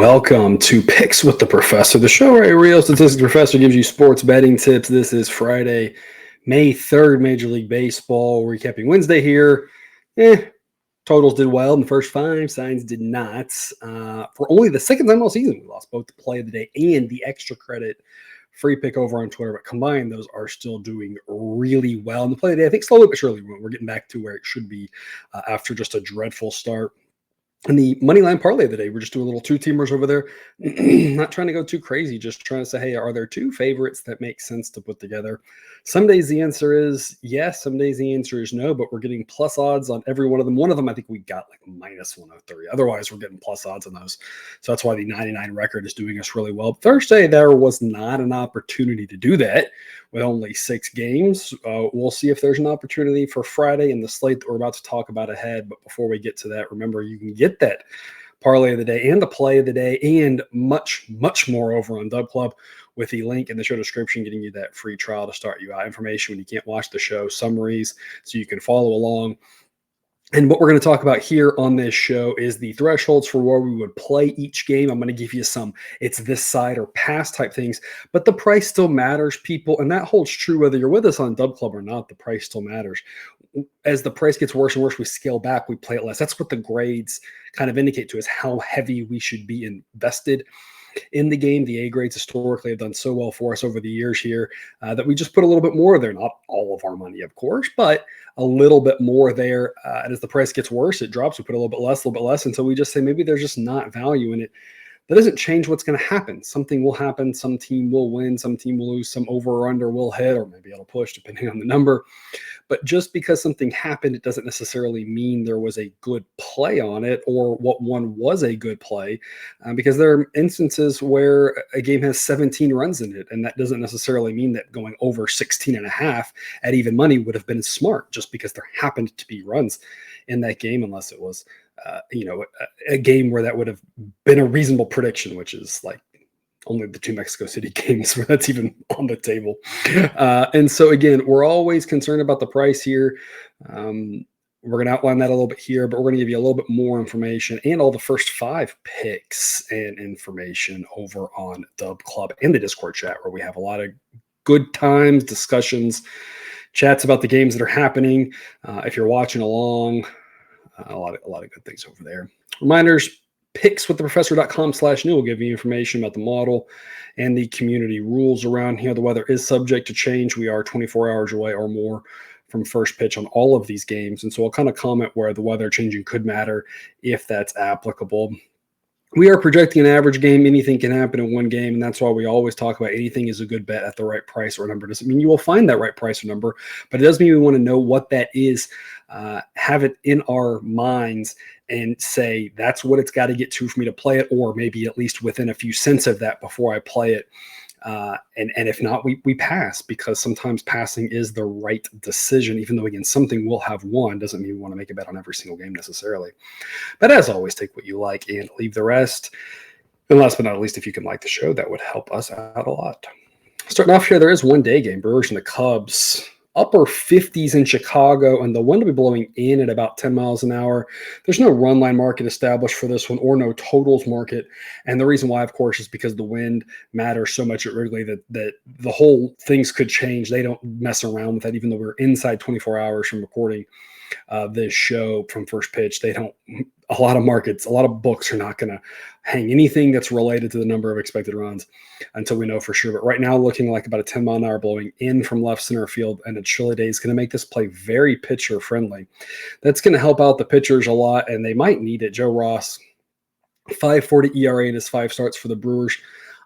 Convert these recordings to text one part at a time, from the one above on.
Welcome to Picks with the Professor, the show where a real statistics professor gives you sports betting tips. This is Friday, May 3rd, Major League Baseball. We're recapping Wednesday here. Totals did well in the first five. Signs did not. For only the second time all season, we lost both the play of the day and the extra credit free pick over on Twitter. But combined, those are still doing really well. And the play of the day, I think slowly but surely, we're getting back to where it should be after just a dreadful start. And the money line parlay of the day, we're just doing a little two-teamers over there. Not trying to go too crazy, just trying to say, hey, are there two favorites that make sense to put together? Some days the answer is yes, some days the answer is no, but we're getting plus odds on every one of them. One of them, I think we got like minus 103. Otherwise, we're getting plus odds on those. So that's why the 99 record is doing us really well. Thursday, there was not an opportunity to do that with only 6 games. We'll see if there's an opportunity for Friday in the slate that we're about to talk about ahead. But before we get to that, remember, you can get that parlay of the day and the play of the day and much, much more over on Dub Club with the link in the show description, getting you that free trial to start you out. Information when you can't watch the show, summaries so you can follow along. And what we're going to talk about here on this show is the thresholds for where we would play each game. I'm going to give you some it's this side or pass type things, but the price still matters, people. And that holds true whether you're with us on Dub Club or not. The price still matters. As the price gets worse and worse, we scale back, we play it less. That's what the grades kind of indicate to us, how heavy we should be invested in the game. The A grades historically have done so well for us over the years here that we just put a little bit more there. Not all of our money, of course, but a little bit more there. And as the price gets worse, it drops. We put a little bit less until we just say maybe there's just not value in it. That doesn't change what's going to happen. Something will happen. Some team will win. Some team will lose. Some over or under will hit, or maybe it'll push depending on the number. But just because something happened, it doesn't necessarily mean there was a good play on it or what one was a good play, because there are instances where a game has 17 runs in it, and that doesn't necessarily mean that going over 16 and a half at even money would have been smart just because there happened to be runs in that game, unless it was a game where that would have been a reasonable prediction, which is like only the 2 Mexico City games where that's even on the table. And so, again, we're always concerned about the price here. We're going to outline that a little bit here, but we're going to give you a little bit more information and all the first 5 picks and information over on Dub Club and the Discord chat, where we have a lot of good times, discussions, chats about the games that are happening. If you're watching along, a lot of good things over there. Reminders, pickswiththeprofessor.com/new will give you information about the model and the community rules around here. The weather is subject to change. We are 24 hours away or more from first pitch on all of these games. And so I'll kind of comment where the weather changing could matter if that's applicable. We are projecting an average game. Anything can happen in one game, and that's why we always talk about anything is a good bet at the right price or number. Doesn't mean you will find that right price or number, but it does mean we want to know what that is, have it in our minds, and say that's what it's got to get to for me to play it, or maybe at least within a few cents of that before I play it. And if not, we pass, because sometimes passing is the right decision, even though, again, something will have won. Doesn't mean we want to make a bet on every single game necessarily. But as always, take what you like and leave the rest. And last but not least, if you can like the show, that would help us out a lot. Starting off here, there is one day game. Brewers and the Cubs. Upper 50s in Chicago, and the wind will be blowing in at about 10 miles an hour. There's no run line market established for this one, or no totals market. And the reason why, of course, is because the wind matters so much at Wrigley that the whole things could change. They don't mess around with that, even though we're inside 24 hours from recording this show from first pitch. They don't. A lot of markets, a lot of books are not going to hang anything that's related to the number of expected runs until we know for sure. But right now, looking like about a 10 mile an hour blowing in from left center field, and a chilly day is going to make this play very pitcher friendly. That's going to help out the pitchers a lot, and they might need it. Joe Ross, 5.40 ERA in his 5 starts for the Brewers.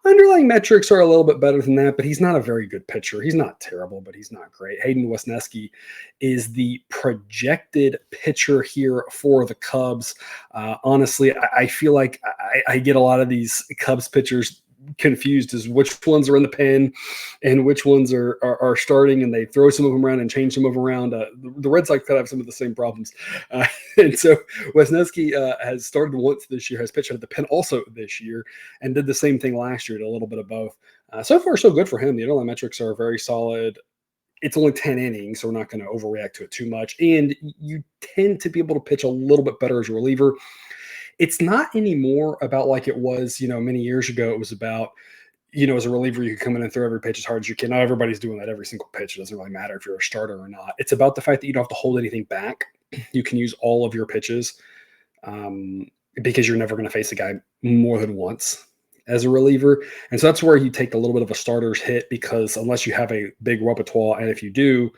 Underlying metrics are a little bit better than that, but he's not a very good pitcher. He's not terrible, but he's not great. Hayden Wesneski is the projected pitcher here for the Cubs. Honestly, I feel like I get a lot of these Cubs pitchers confused as which ones are in the pen and which ones are starting, and they throw some of them around and change some of them around. The Red Sox could have some of the same problems. And so Wesneski has started once this year, has pitched out of the pen also this year, and did the same thing last year, did a little bit of both. So far, so good for him. The underlying metrics are very solid. It's only 10 innings, so we're not going to overreact to it too much. And you tend to be able to pitch a little bit better as a reliever it's not anymore about like it was, many years ago. It was about, as a reliever, you can come in and throw every pitch as hard as you can. Not everybody's doing that every single pitch. It doesn't really matter if you're a starter or not. It's about the fact that you don't have to hold anything back. You can use all of your pitches, um, because you're never going to face a guy more than once as a reliever. And so that's where you take a little bit of a starter's hit, because unless you have a big repertoire, and if you do,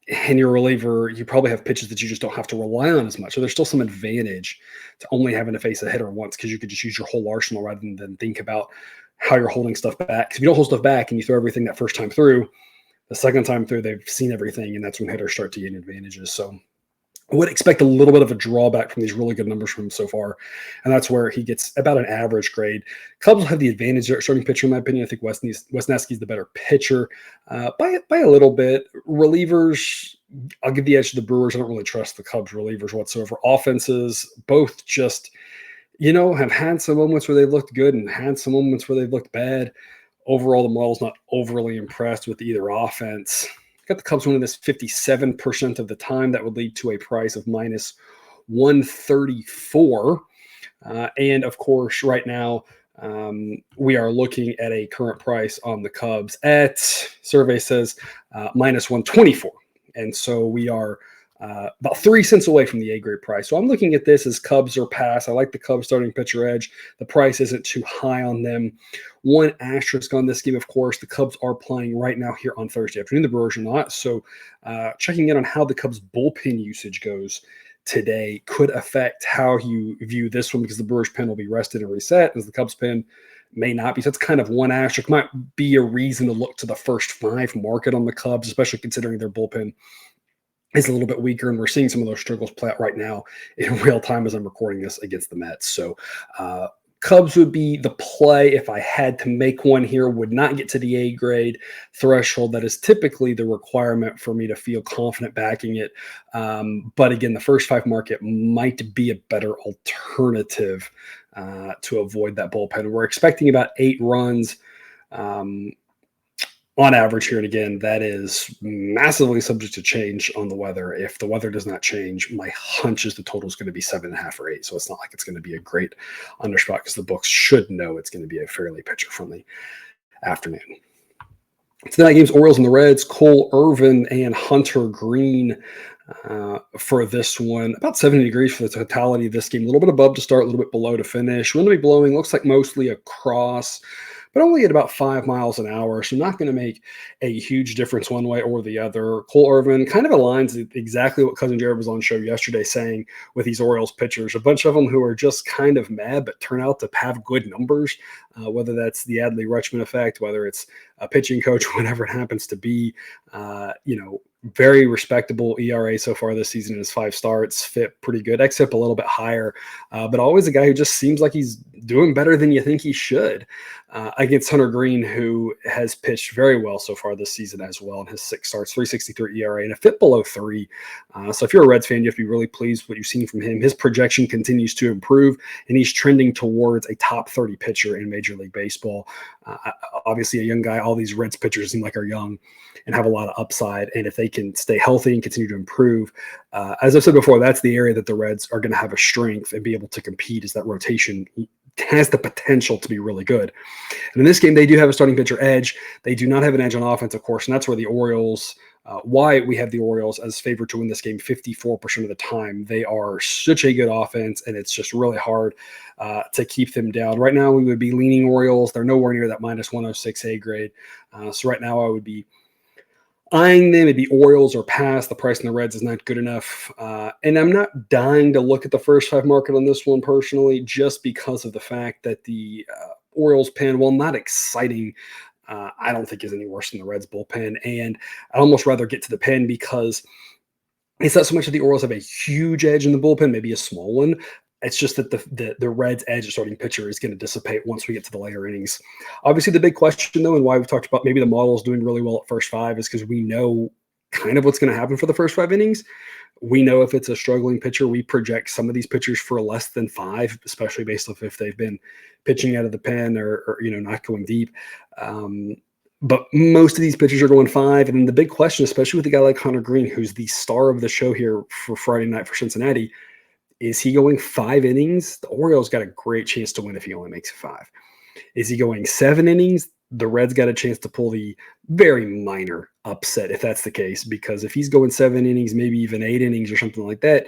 and you're a reliever, you probably have pitches that you just don't have to rely on as much. So there's still some advantage to only having to face a hitter once, because you could just use your whole arsenal rather than think about how you're holding stuff back. Because if you don't hold stuff back and you throw everything that first time through, the second time through, they've seen everything, and that's when hitters start to gain advantages. So I would expect a little bit of a drawback from these really good numbers from him so far, and that's where he gets about an average grade. Cubs will have the advantage at starting pitcher, in my opinion. I think Wesneski's the better pitcher by a little bit. Relievers, I'll give the edge to the Brewers. I don't really trust the Cubs relievers whatsoever. Offenses, both just, have had some moments where they've looked good and had some moments where they've looked bad. Overall, the model's not overly impressed with either offense. Got the Cubs winning this 57% of the time. That would lead to a price of minus 134. And of course, right now, we are looking at a current price on the Cubs at, survey says, minus 124. And so we are about 3 cents away from the A-grade price. So I'm looking at this as Cubs or pass. I like the Cubs starting pitcher edge. The price isn't too high on them. One asterisk on this game, of course, the Cubs are playing right now here on Thursday afternoon. The Brewers are not. So checking in on how the Cubs bullpen usage goes today could affect how you view this one, because the Brewers pen will be rested and reset, as the Cubs pen may not be. So it's kind of one asterisk. Might be a reason to look to the first 5 market on the Cubs, especially considering their bullpen is a little bit weaker, and we're seeing some of those struggles play out right now in real time as I'm recording this against the Mets. So Cubs would be the play if I had to make one here. Would not get to the A grade threshold. That is typically the requirement for me to feel confident backing it. But again, the first 5 market might be a better alternative to avoid that bullpen. We're expecting about 8 runs on average here. And again, that is massively subject to change on the weather. If the weather does not change, my hunch is the total is going to be 7.5 or 8. So it's not like it's going to be a great underspot, because the books should know it's going to be a fairly pitcher-friendly afternoon. Tonight games, Orioles and the Reds, Cole Irvin and Hunter Green for this one. About 70 degrees for the totality of this game. A little bit above to start, a little bit below to finish. Wind will be blowing, looks like mostly across, but only at about 5 miles an hour. So not going to make a huge difference one way or the other. Cole Irvin kind of aligns exactly what Cousin Jared was on the show yesterday saying with these Orioles pitchers. A bunch of them who are just kind of mad, but turn out to have good numbers, whether that's the Adley Rutschman effect, whether it's a pitching coach, whatever it happens to be. Very respectable ERA so far this season in his 5 starts, fit pretty good, except a little bit higher, but always a guy who just seems like he's doing better than you think he should, against Hunter Green, who has pitched very well so far this season as well in his 6 starts, 3.63 ERA and a fit below 3. So if you're a Reds fan, you have to be really pleased with what you've seen from him. His projection continues to improve, and he's trending towards a top 30 pitcher in Major League Baseball. Obviously a young guy. All these Reds pitchers seem like are young and have a lot of upside. And if they can stay healthy and continue to improve, as I've said before, that's the area that the Reds are going to have a strength and be able to compete, is that rotation has the potential to be really good. And in this game, they do have a starting pitcher edge. They do not have an edge on offense, of course, and that's where the Orioles, why we have the Orioles as favored to win this game 54% of the time. They are such a good offense, and it's just really hard to keep them down. Right now, we would be leaning Orioles. They're nowhere near that minus 106 A grade. So right now, I would be eyeing them. It'd be Orioles or pass. The price in the Reds is not good enough. And I'm not dying to look at the first 5 market on this one personally, just because of the fact that the Orioles pen, while not exciting, I don't think is any worse than the Reds bullpen. And I'd almost rather get to the pen, because it's not so much that the Orioles have a huge edge in the bullpen, maybe a small one. It's just that the Reds' edge of starting pitcher is going to dissipate once we get to the later innings. Obviously, the big question, though, and why we've talked about maybe the model is doing really well at first 5, is because we know kind of what's going to happen for the first 5 innings. We know if it's a struggling pitcher, we project some of these pitchers for less than 5, especially based off if they've been pitching out of the pen or not going deep. But most of these pitchers are going 5. And then the big question, especially with a guy like Hunter Green, who's the star of the show here for Friday night for Cincinnati, Is he going 5 innings? The Orioles got a great chance to win if he only makes it 5. Is he going 7 innings? The Reds got a chance to pull the very minor upset if that's the case, because if he's going 7 innings, maybe even 8 innings or something like that,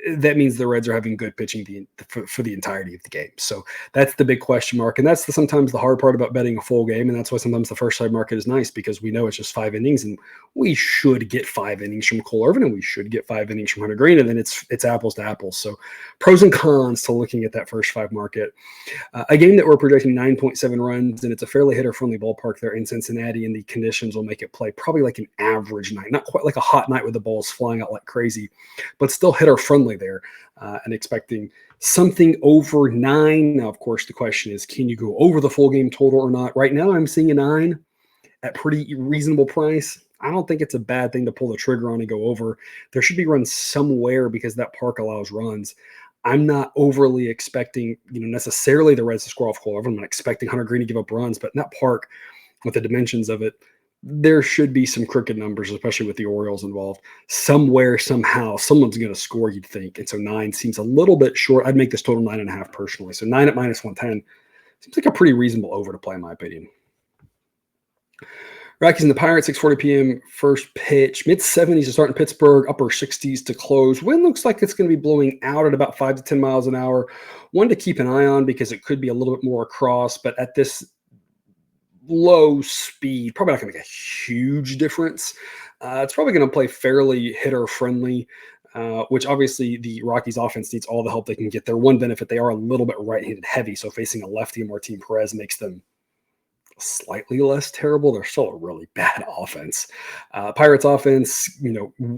that means the Reds are having good pitching for the entirety of the game. So that's the big question mark. And that's sometimes the hard part about betting a full game. And that's why sometimes the first side market is nice, because we know it's just 5 innings and we should get 5 innings from Cole Irvin and we should get 5 innings from Hunter Green. And then it's apples to apples. So pros and cons to looking at that first 5 market. A game that we're projecting 9.7 runs, and it's a fairly hitter-friendly ballpark there in Cincinnati, and the conditions will make it play probably like an average night, not quite like a hot night with the balls flying out like crazy, but still hitter-friendly there, and expecting something over 9. Now, of course, the question is, can you go over the full game total or not? Right now, I'm seeing a 9 at pretty reasonable price. I don't think it's a bad thing to pull the trigger on and go over. There should be runs somewhere because that park allows runs. I'm not overly expecting, necessarily the Reds to score off Cole Irvin. I'm not expecting Hunter Green to give up runs, but in that park, with the dimensions of it, there should be some crooked numbers, especially with the Orioles involved. Somewhere, somehow, someone's going to score, you'd think. And so 9 seems a little bit short. I'd make this total 9.5 personally. So 9 at -110 seems like a pretty reasonable over to play, in my opinion. Rockies and the Pirates, 6:40 p.m. first pitch. Mid-70s to start in Pittsburgh, upper 60s to close. Wind looks like it's going to be blowing out at about 5 to 10 miles an hour. One to keep an eye on because it could be a little bit more across, but at this low speed, probably not going to make a huge difference. It's probably going to play fairly hitter-friendly, which obviously the Rockies offense needs all the help they can get. Their one benefit, they are a little bit right-handed heavy, so facing a lefty, Martin Perez, makes them slightly less terrible. They're still a really bad offense. Pirates offense,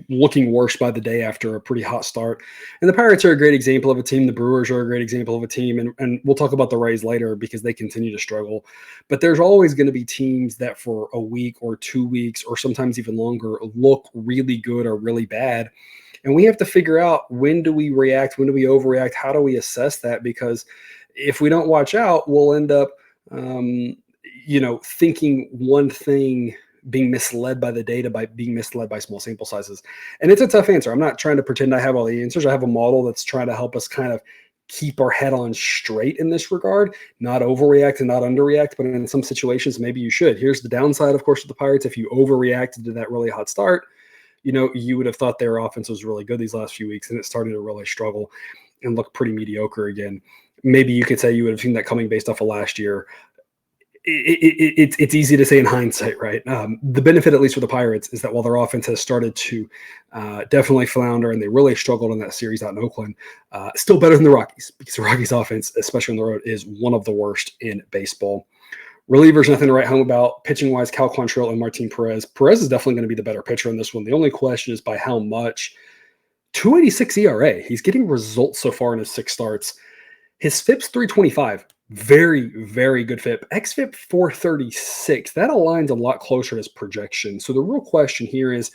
looking worse by the day after a pretty hot start. And the Pirates are a great example of a team. The Brewers are a great example of a team. And we'll talk about the Rays later because they continue to struggle. But there's always going to be teams that for a week or 2 weeks or sometimes even longer look really good or really bad. And we have to figure out, when do we react? When do we overreact? How do we assess that? Because if we don't watch out, we'll end up thinking one thing, being misled by the data, by being misled by small sample sizes. And it's a tough answer. I'm not trying to pretend I have all the answers. I have a model that's trying to help us kind of keep our head on straight in this regard, not overreact and not underreact, but in some situations, maybe you should. Here's the downside, of course, with the Pirates. If you overreacted to that really hot start, you would have thought their offense was really good these last few weeks, and it started to really struggle and look pretty mediocre again. Maybe you could say you would have seen that coming based off of last year. It's easy to say in hindsight, right? The benefit, at least for the Pirates, is that while their offense has started to definitely flounder and they really struggled in that series out in Oakland, still better than the Rockies, because the Rockies offense, especially on the road, is one of the worst in baseball. Relievers, nothing to write home about. Pitching-wise, Cal Quantrill and Martin Perez. Perez is definitely going to be the better pitcher in this one. The only question is by how much. 2.86 ERA. He's getting results so far in his 6 starts. His FIP's 325. Very, very good FIP. XFIP 436. That aligns a lot closer to his projection. So the real question here is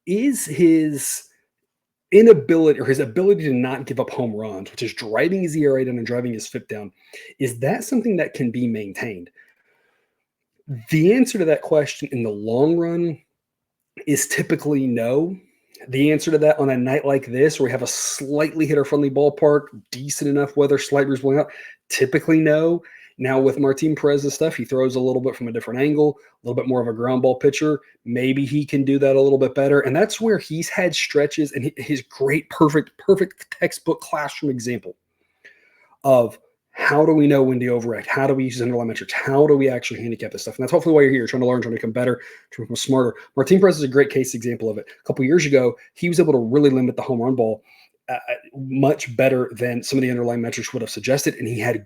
his inability, or his ability to not give up home runs, which is driving his ERA down and driving his FIP down, is that something that can be maintained? The answer to that question in the long run is typically no. The answer to that on a night like this, where we have a slightly hitter-friendly ballpark, decent enough weather, slight breeze blowing out, typically no. Now with Martin Perez's stuff, he throws a little bit from a different angle, a little bit more of a ground ball pitcher. Maybe he can do that a little bit better. And that's where he's had stretches, and his great, perfect textbook classroom example of how do we know when to overact? How do we use underlying metrics? How do we actually handicap this stuff? And that's hopefully why you're here, trying to learn, trying to become better, trying to become smarter. Martin Perez is a great case example of it. A couple years ago, he was able to really limit the home run ball much better than some of the underlying metrics would have suggested. And he had a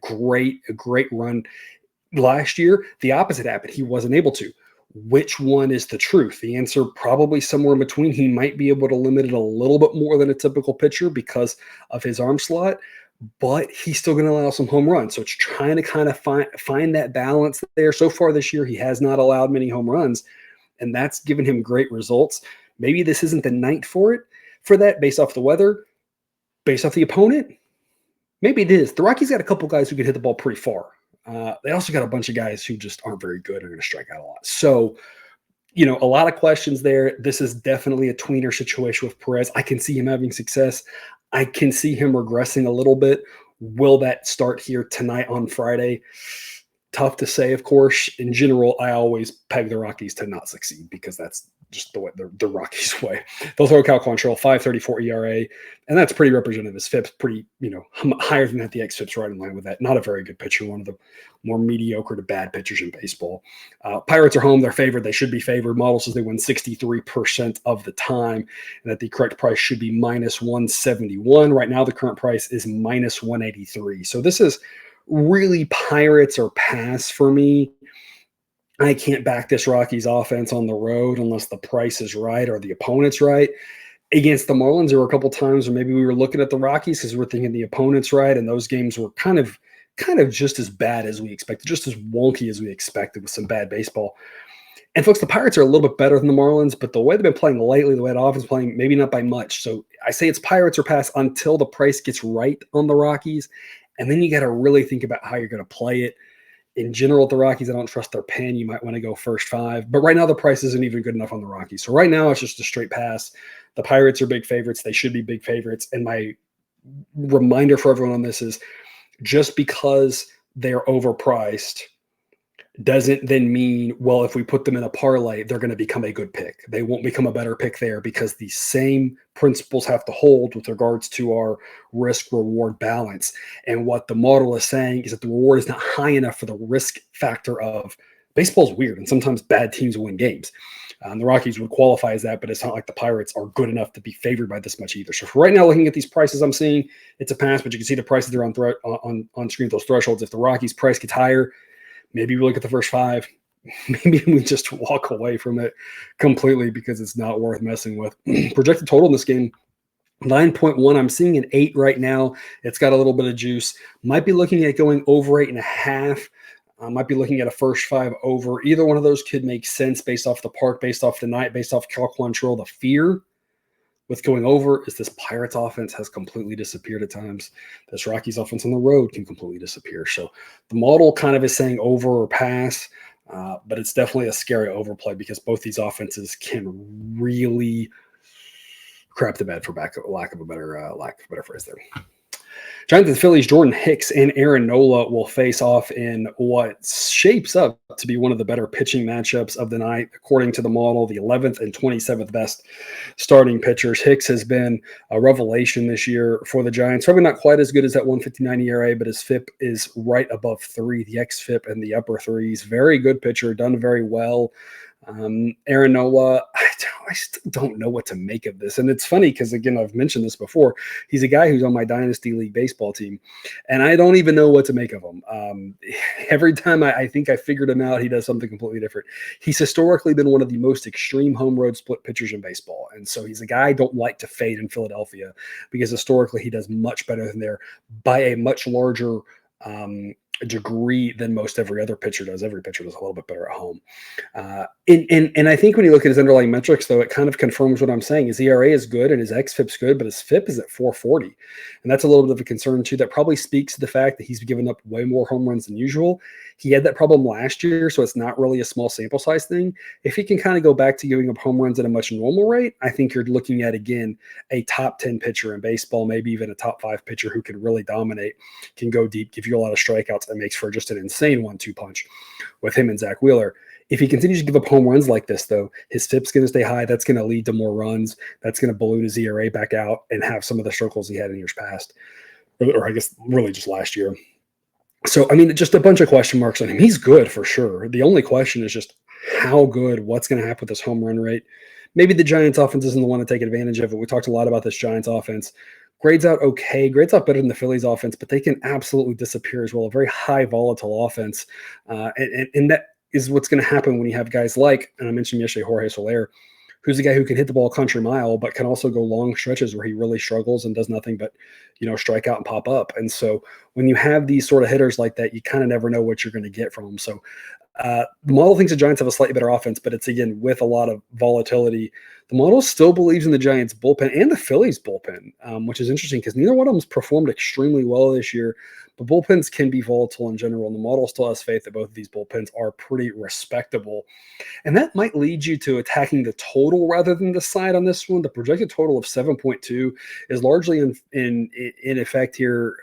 great run last year. The opposite happened. He wasn't able to. Which one is the truth? The answer probably somewhere in between. He might be able to limit it a little bit more than a typical pitcher because of his arm slot, but he's still going to allow some home runs. So it's trying to kind of find that balance there. So far this year, he has not allowed many home runs, and that's given him great results. Maybe this isn't the night for that based off the weather, based off the opponent. Maybe it is. The Rockies got a couple guys who could hit the ball pretty far. They also got a bunch of guys who just aren't very good and are going to strike out a lot. So, a lot of questions there. This is definitely a tweener situation with Perez. I can see him having success. I can see him regressing a little bit. Will that start here tonight on Friday? Tough to say, of course. In general, I always peg the Rockies to not succeed because that's just the way the Rockies way. They'll throw Cal Quantrill, 5.34 ERA, and that's pretty representative. His FIP's pretty, higher than that. The xFIP's right in line with that. Not a very good pitcher, one of the more mediocre to bad pitchers in baseball. Pirates are home. They're favored. They should be favored. Model says they win 63% of the time, and that the correct price should be minus 171. Right now, the current price is minus 183. So this is really Pirates or pass for me. I can't back this Rockies offense on the road unless the price is right or the opponent's right. Against the Marlins, there were a couple times where maybe we were looking at the Rockies because we're thinking the opponent's right, and those games were kind of just as bad as we expected, just as wonky as we expected with some bad baseball. And folks, the Pirates are a little bit better than the Marlins, but the way they've been playing lately, the way the offense is playing, maybe not by much. So I say it's Pirates or pass until the price gets right on the Rockies. And then you got to really think about how you're going to play it. In general, with the Rockies, I don't trust their pen. You might want to go first 5. But right now, the price isn't even good enough on the Rockies. So right now, it's just a straight pass. The Pirates are big favorites. They should be big favorites. And my reminder for everyone on this is just because they're overpriced doesn't then mean, well, if we put them in a parlay, they're going to become a good pick. They won't become a better pick there because the same principles have to hold with regards to our risk-reward balance. And what the model is saying is that the reward is not high enough for the risk factor of baseball's weird, and sometimes bad teams win games. The Rockies would qualify as that, but it's not like the Pirates are good enough to be favored by this much either. So for right now, looking at these prices I'm seeing, it's a pass, but you can see the prices there on screen, those thresholds. If the Rockies price gets higher, maybe we look at the first 5. Maybe we just walk away from it completely because it's not worth messing with. Projected total in this game, 9.1. I'm seeing an 8 right now. It's got a little bit of juice. Might be looking at going over 8.5. Might be looking at a first 5 over. Either one of those could make sense based off the park, based off the night, based off Cal Quantrill. The fear with going over is this Pirates offense has completely disappeared at times. This Rockies offense on the road can completely disappear. So the model kind of is saying over or pass, but it's definitely a scary overplay because both these offenses can really crap the bed, for lack of a better phrase there. Giants and Phillies, Jordan Hicks and Aaron Nola will face off in what shapes up to be one of the better pitching matchups of the night. According to the model, the 11th and 27th best starting pitchers. Hicks has been a revelation this year for the Giants. Probably not quite as good as that 159 ERA, but his FIP is right above 3, the xFIP in the upper 3s. Very good pitcher, done very well. Aaron Nola, I still don't know what to make of this. And it's funny because, again, I've mentioned this before. He's a guy who's on my Dynasty League baseball team, and I don't even know what to make of him. Every time I think I figured him out, he does something completely different. He's historically been one of the most extreme home road split pitchers in baseball. And so he's a guy I don't like to fade in Philadelphia because historically he does much better than there by a much larger degree than most every other pitcher does. Every pitcher does a little bit better at home. And I think when you look at his underlying metrics, though, it kind of confirms what I'm saying. His ERA is good and his xFIP's good, but his FIP is at 440. And that's a little bit of a concern, too. That probably speaks to the fact that he's given up way more home runs than usual. He had that problem last year, so it's not really a small sample size thing. If he can kind of go back to giving up home runs at a much normal rate, I think you're looking at, again, a top 10 pitcher in baseball, maybe even a top 5 pitcher who can really dominate, can go deep, give you a lot of strikeouts, and makes for just an insane 1-2 punch with him and Zach Wheeler. If he continues to give up home runs like this, though, his FIP's going to stay high. That's going to lead to more runs. That's going to balloon his ERA back out and have some of the struggles he had in years past, or I guess really just last year. So, I mean, just a bunch of question marks on him. He's good for sure. The only question is just how good, what's going to happen with this home run rate. Maybe the Giants offense isn't the one to take advantage of it. We talked a lot about this Giants offense. Grades out okay. Grades out better than the Phillies offense, but they can absolutely disappear as well. A very high volatile offense. And that is what's going to happen when you have guys like, and I mentioned yesterday, Jorge Soler, who's a guy who can hit the ball country mile, but can also go long stretches where he really struggles and does nothing but, strike out and pop up. And so when you have these sort of hitters like that, you kind of never know what you're going to get from them. So the model thinks the Giants have a slightly better offense, but it's, again, with a lot of volatility. The model still believes in the Giants bullpen and the Phillies bullpen, which is interesting because neither one of them's performed extremely well this year. But bullpens can be volatile in general, and the model still has faith that both of these bullpens are pretty respectable. And that might lead you to attacking the total rather than the side on this one. The projected total of 7.2 is largely in effect here.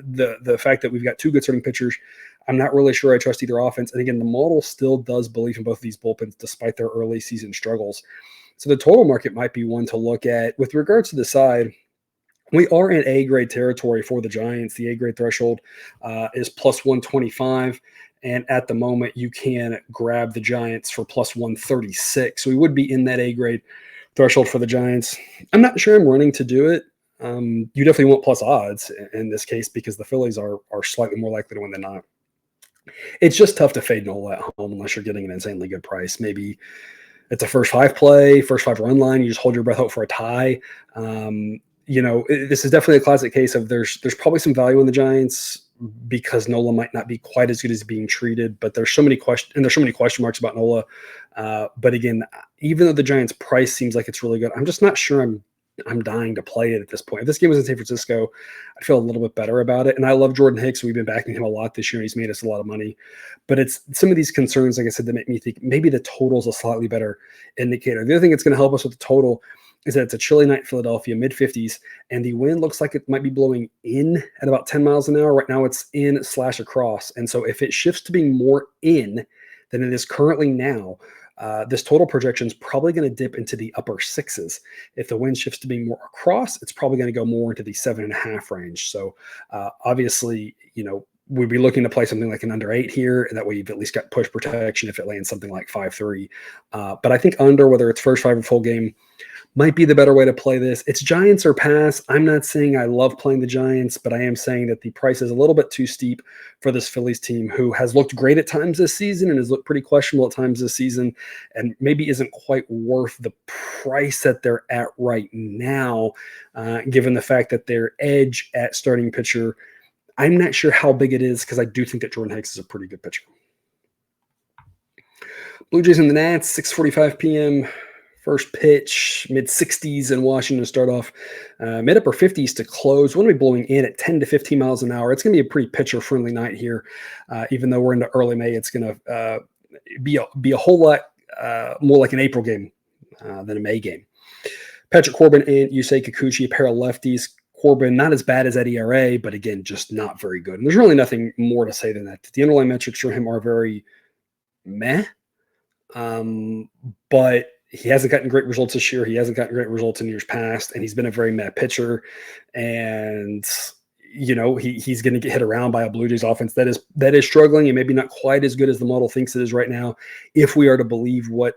The fact that we've got two good starting pitchers, I'm not really sure I trust either offense. And again, the model still does believe in both of these bullpens despite their early season struggles. So the total market might be one to look at. With regards to the side, we are in A grade territory for the Giants. The A grade threshold is plus 125. And at the moment, you can grab the Giants for plus 136. So we would be in that A grade threshold for the Giants. I'm not sure I'm running to do it. You definitely want plus odds in this case because the Phillies are slightly more likely to win than not. It's just tough to fade Nola at home unless you're getting an insanely good price. Maybe it's a first five play, first five run line. You just hold your breath out for a tie. This is definitely a classic case of there's probably some value in the Giants because Nola might not be quite as good as being treated, but there's so many question marks about Nola. But again, even though the Giants price seems like it's really good, I'm just not sure I'm dying to play it at this point. If this game was in San Francisco, I'd feel a little bit better about it. And I love Jordan Hicks. We've been backing him a lot this year, and he's made us a lot of money. But it's some of these concerns, like I said, that make me think maybe the total is a slightly better indicator. The other thing that's going to help us with the total is that it's a chilly night in Philadelphia, mid-50s, and the wind looks like it might be blowing in at about 10 miles an hour. Right now it's in/across. And so if it shifts to being more in than it is currently now, this total projection is probably going to dip into the upper sixes. If the wind shifts to being more across, it's probably going to go more into the 7.5 range. So obviously, we'd be looking to play something like an under 8 here, and that way you've at least got push protection if it lands something like 5-3. But I think under, whether it's first five or full game, might be the better way to play this. It's Giants or pass. I'm not saying I love playing the Giants, but I am saying that the price is a little bit too steep for this Phillies team who has looked great at times this season and has looked pretty questionable at times this season and maybe isn't quite worth the price that they're at right now, given the fact that their edge at starting pitcher, I'm not sure how big it is because I do think that Jordan Hicks is a pretty good pitcher. Blue Jays and the Nats, 6:45 p.m., first pitch, mid-60s in Washington to start off, mid-upper 50s to close. We're going to be blowing in at 10 to 15 miles an hour. It's going to be a pretty pitcher-friendly night here. Even though we're into early May, it's going to be a whole lot more like an April game than a May game. Patrick Corbin and Yusei Kikuchi, a pair of lefties. Corbin, not as bad as that ERA, but again, just not very good. And there's really nothing more to say than that. The underlying metrics for him are very meh. But he hasn't gotten great results this year. He hasn't gotten great results in years past, and he's been a very meh pitcher. And he's going to get hit around by a Blue Jays offense that is struggling and maybe not quite as good as the model thinks it is right now, if we are to believe what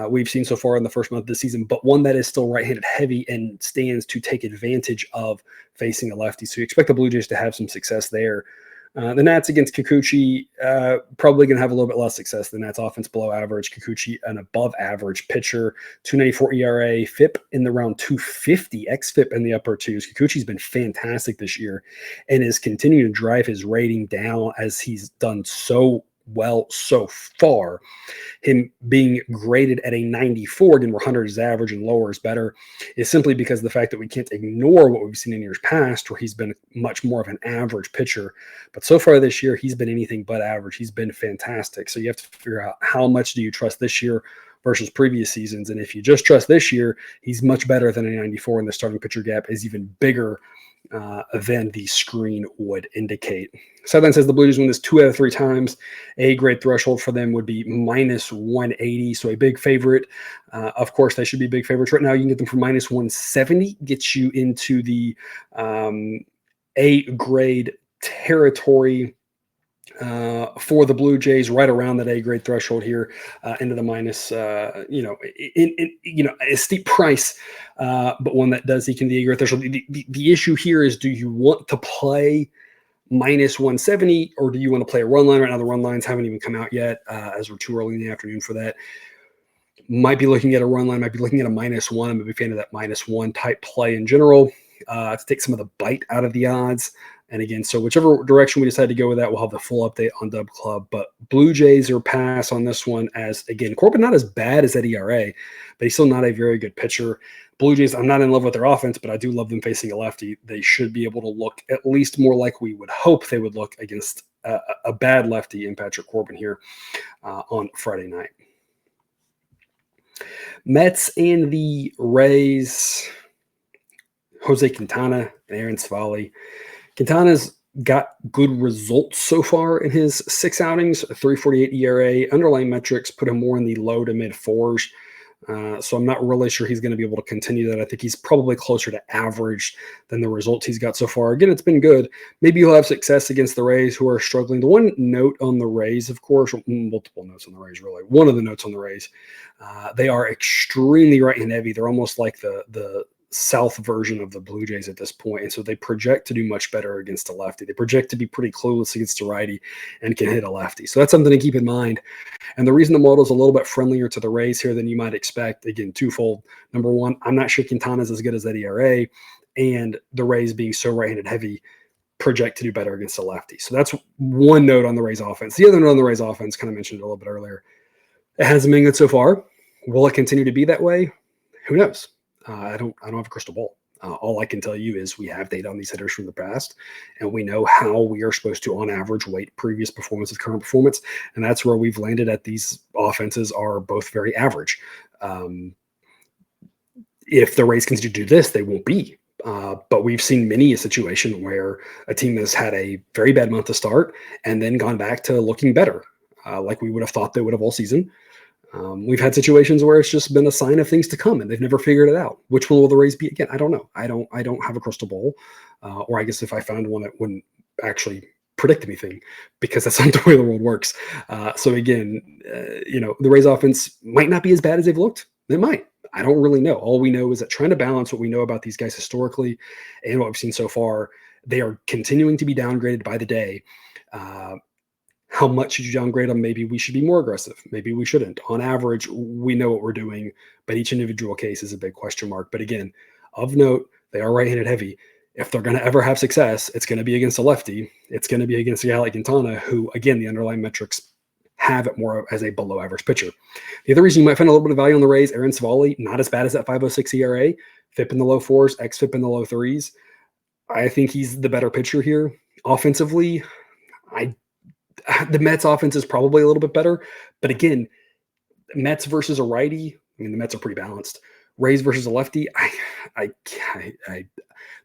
we've seen so far in the first month of the season, but one that is still right-handed heavy and stands to take advantage of facing a lefty. So you expect the Blue Jays to have some success there. The Nats against Kikuchi, probably going to have a little bit less success. The Nats offense below average, Kikuchi an above average pitcher, 2.94 ERA, FIP in the round 250, xFIP in the upper twos. Kikuchi's been fantastic this year and is continuing to drive his rating down as he's done so well so far. Him being graded at a 94, again, where 100 is average and lower is better, is simply because of the fact that we can't ignore what we've seen in years past, where he's been much more of an average pitcher. But so far this year, he's been anything but average. He's been fantastic. So you have to figure out how much do you trust this year versus previous seasons. And if you just trust this year, he's much better than a 94, and the starting pitcher gap is even bigger than the screen would indicate. Sideline says the Blue Jays win this 2 out of 3 times. A grade threshold for them would be minus 180, so a big favorite. Of course, they should be big favorites. Right now, you can get them for minus 170, gets you into the A grade territory for the Blue Jays, right around that A grade threshold here, into the minus, a steep price, but one that does eke into the A grade threshold. The issue here is, do you want to play minus 170 or do you want to play a run line? Right now, the run lines haven't even come out yet, as we're too early in the afternoon for that. Might be looking at a run line, might be looking at a minus 1. I'm a big fan of that minus 1 type play in general, to take some of the bite out of the odds. And again, so whichever direction we decide to go with that, we'll have the full update on Dub Club. But Blue Jays are pass on this one, as again, Corbin not as bad as that ERA, but he's still not a very good pitcher. Blue Jays, I'm not in love with their offense, but I do love them facing a lefty. They should be able to look at least more like we would hope they would look against a bad lefty in Patrick Corbin here on Friday night. Mets and the Rays, Jose Quintana and Aaron Savali. Quintana's got good results so far in his 6 outings, a 3.48 ERA. Underlying metrics put him more in the low to mid 4s. So I'm not really sure he's going to be able to continue that. I think he's probably closer to average than the results he's got so far. Again, it's been good. Maybe he'll have success against the Rays, who are struggling. The one note on the Rays, of course, multiple notes on the Rays, really. One of the notes on the Rays, they are extremely right-hand heavy. They're almost like the South version of the Blue Jays at this point, and so they project to do much better against a lefty. They project to be pretty clueless against a righty and can hit a lefty. So that's something to keep in mind. And the reason the model is a little bit friendlier to the Rays here than you might expect, again, twofold. Number one, I'm not sure Quintana's as good as that ERA, and the Rays being so right-handed heavy project to do better against a lefty. So that's one note on the Rays offense. The other note on the Rays offense, kind of mentioned it a little bit earlier, it hasn't been good so far. Will it continue to be that way? Who knows? I don't have a crystal ball. All I can tell you is we have data on these hitters from the past, and we know how we are supposed to, on average, weight previous performance with current performance, and that's where we've landed at. These offenses are both very average. If the Rays continue to do this, they won't be. But we've seen many a situation where a team has had a very bad month to start and then gone back to looking better, like we would have thought they would have all season. We've had situations where it's just been a sign of things to come, and they've never figured it out. Which one will the Rays be again? I don't know. I don't have a crystal ball, or I guess if I found one, that wouldn't actually predict anything, because that's not the way the world works. So again, the Rays offense might not be as bad as they've looked. They might. I don't really know. All we know is that trying to balance what we know about these guys historically and what we've seen so far, they are continuing to be downgraded by the day. How much should you downgrade them? Maybe we should be more aggressive. Maybe we shouldn't. On average, we know what we're doing, but each individual case is a big question mark. But again, of note, they are right-handed heavy. If they're going to ever have success, it's going to be against a lefty. It's going to be against a guy like Quintana, who, again, the underlying metrics have it more as a below-average pitcher. The other reason you might find a little bit of value on the Rays, Aaron Savali, not as bad as that 5.06 ERA, FIP in the low 4s, xFIP in the low 3s. I think he's the better pitcher here. Offensively, the Mets offense is probably a little bit better, but again, Mets versus a righty, I mean, the Mets are pretty balanced. Rays versus a lefty,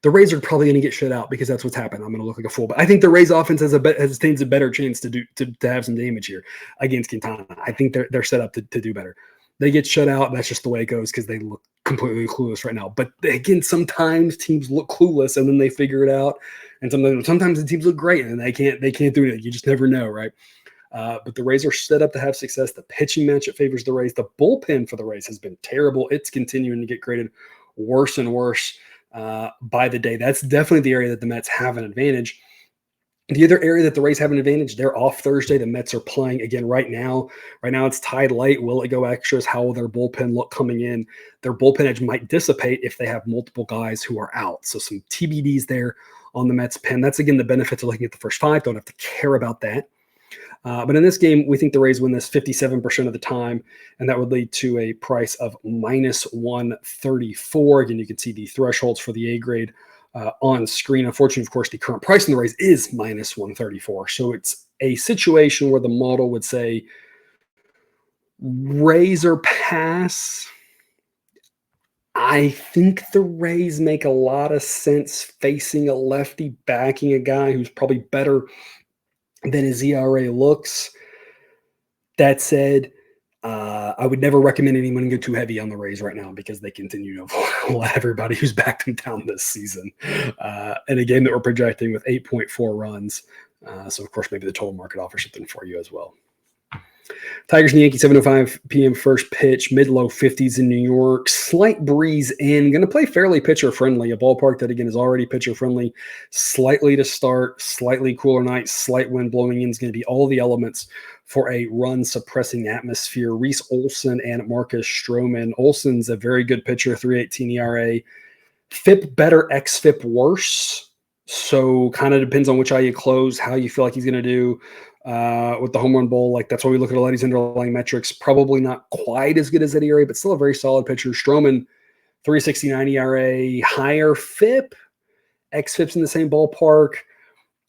the Rays are probably going to get shut out, because that's what's happened. I'm going to look like a fool, but I think the Rays offense has a better chance to have some damage here against Quintana. I think they're set up to do better. They get shut out. That's just the way it goes, because they look completely clueless right now. But again, sometimes teams look clueless and then they figure it out. And sometimes the teams look great and they can't do it. You just never know, right? But the Rays are set up to have success. The pitching matchup favors the Rays. The bullpen for the Rays has been terrible. It's continuing to get graded worse and worse by the day. That's definitely the area that the Mets have an advantage. The other area that the Rays have an advantage, they're off Thursday. The Mets are playing again right now. Right now it's tied late. Will it go extras? How will their bullpen look coming in? Their bullpen edge might dissipate if they have multiple guys who are out. So some TBDs there on the Mets pen. That's, again, the benefit of looking at the first 5. Don't have to care about that. But in this game, we think the Rays win this 57% of the time, and that would lead to a price of -134. Again, you can see the thresholds for the A grade on screen. Unfortunately, of course, the current price in the Rays is -134. So it's a situation where the model would say Rays or pass. I think the Rays make a lot of sense facing a lefty, backing a guy who's probably better than his ERA looks. That said, I would never recommend anyone go too heavy on the Rays right now, because they continue to let everybody who's backed them down this season. In a game that we're projecting with 8.4 runs. So, of course, maybe the total market offers something for you as well. Tigers and Yankees, 7:05 p.m. first pitch, mid-low 50s in New York. Slight breeze in. Going to play fairly pitcher-friendly. A ballpark that, again, is already pitcher-friendly. Slightly to start, slightly cooler night, slight wind blowing in is going to be all the elements for a run-suppressing atmosphere. Reese Olson and Marcus Stroman. Olson's a very good pitcher, 3.18 ERA. FIP better, xFIP worse. So kind of depends on which eye you close, how you feel like he's going to do with the home run bowl. Like that's why we look at a lot of these underlying metrics. Probably not quite as good as Eddie Ray, but still a very solid pitcher. Stroman, 3.69 ERA, higher FIP, xFIP's in the same ballpark.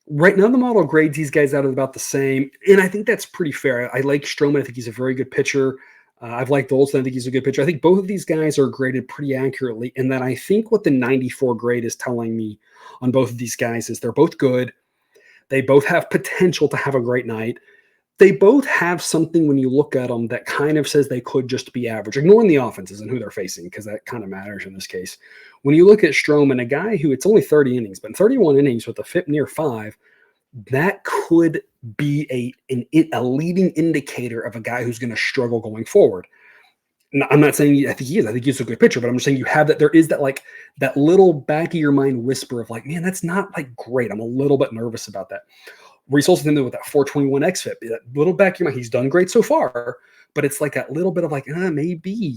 Right now, the model grades these guys out at about the same, and I think that's pretty fair. I like Stroman. I think he's a very good pitcher. I've liked Olsen. I think he's a good pitcher. I think both of these guys are graded pretty accurately, and then I think what the 94 grade is telling me on both of these guys is they're both good. They both have potential to have a great night. They both have something when you look at them that kind of says they could just be average, ignoring the offenses and who they're facing, because that kind of matters in this case. When you look at Stroman, a guy who it's only 30 innings, but in 31 innings with a FIP near 5, that could be a leading indicator of a guy who's going to struggle going forward. I'm not saying I think he is. I think he's a good pitcher, but I'm just saying you have that. There is that like that little back of your mind whisper of like, man, that's not like great. I'm a little bit nervous about that. Reese Olson with that 421 xFIP, that little back of your mind, he's done great so far, but it's like that little bit of like, maybe,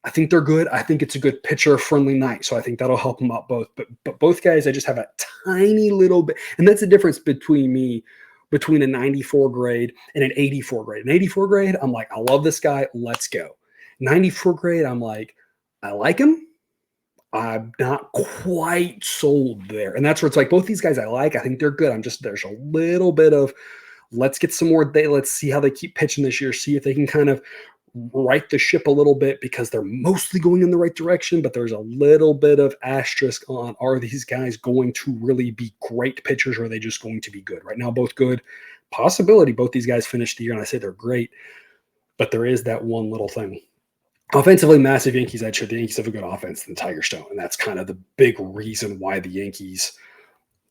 I think they're good. I think it's a good pitcher-friendly night, so I think that'll help them out both. But both guys, I just have a tiny little bit, and that's the difference between a 94 grade and an 84 grade. An 84 grade, I'm like, I love this guy. Let's go. 94 grade, I'm like, I like him. I'm not quite sold there. And that's where it's like both these guys I like. I think they're good. There's a little bit of let's get some more. Let's see how they keep pitching this year. See if they can kind of right the ship a little bit because they're mostly going in the right direction. But there's a little bit of asterisk on, are these guys going to really be great pitchers or are they just going to be good? Right now, both good. Possibility both these guys finish the year, and I say they're great. But there is that one little thing. Offensively, massive Yankees edge. The Yankees have a good offense than Tiger Stone, and that's kind of the big reason why the Yankees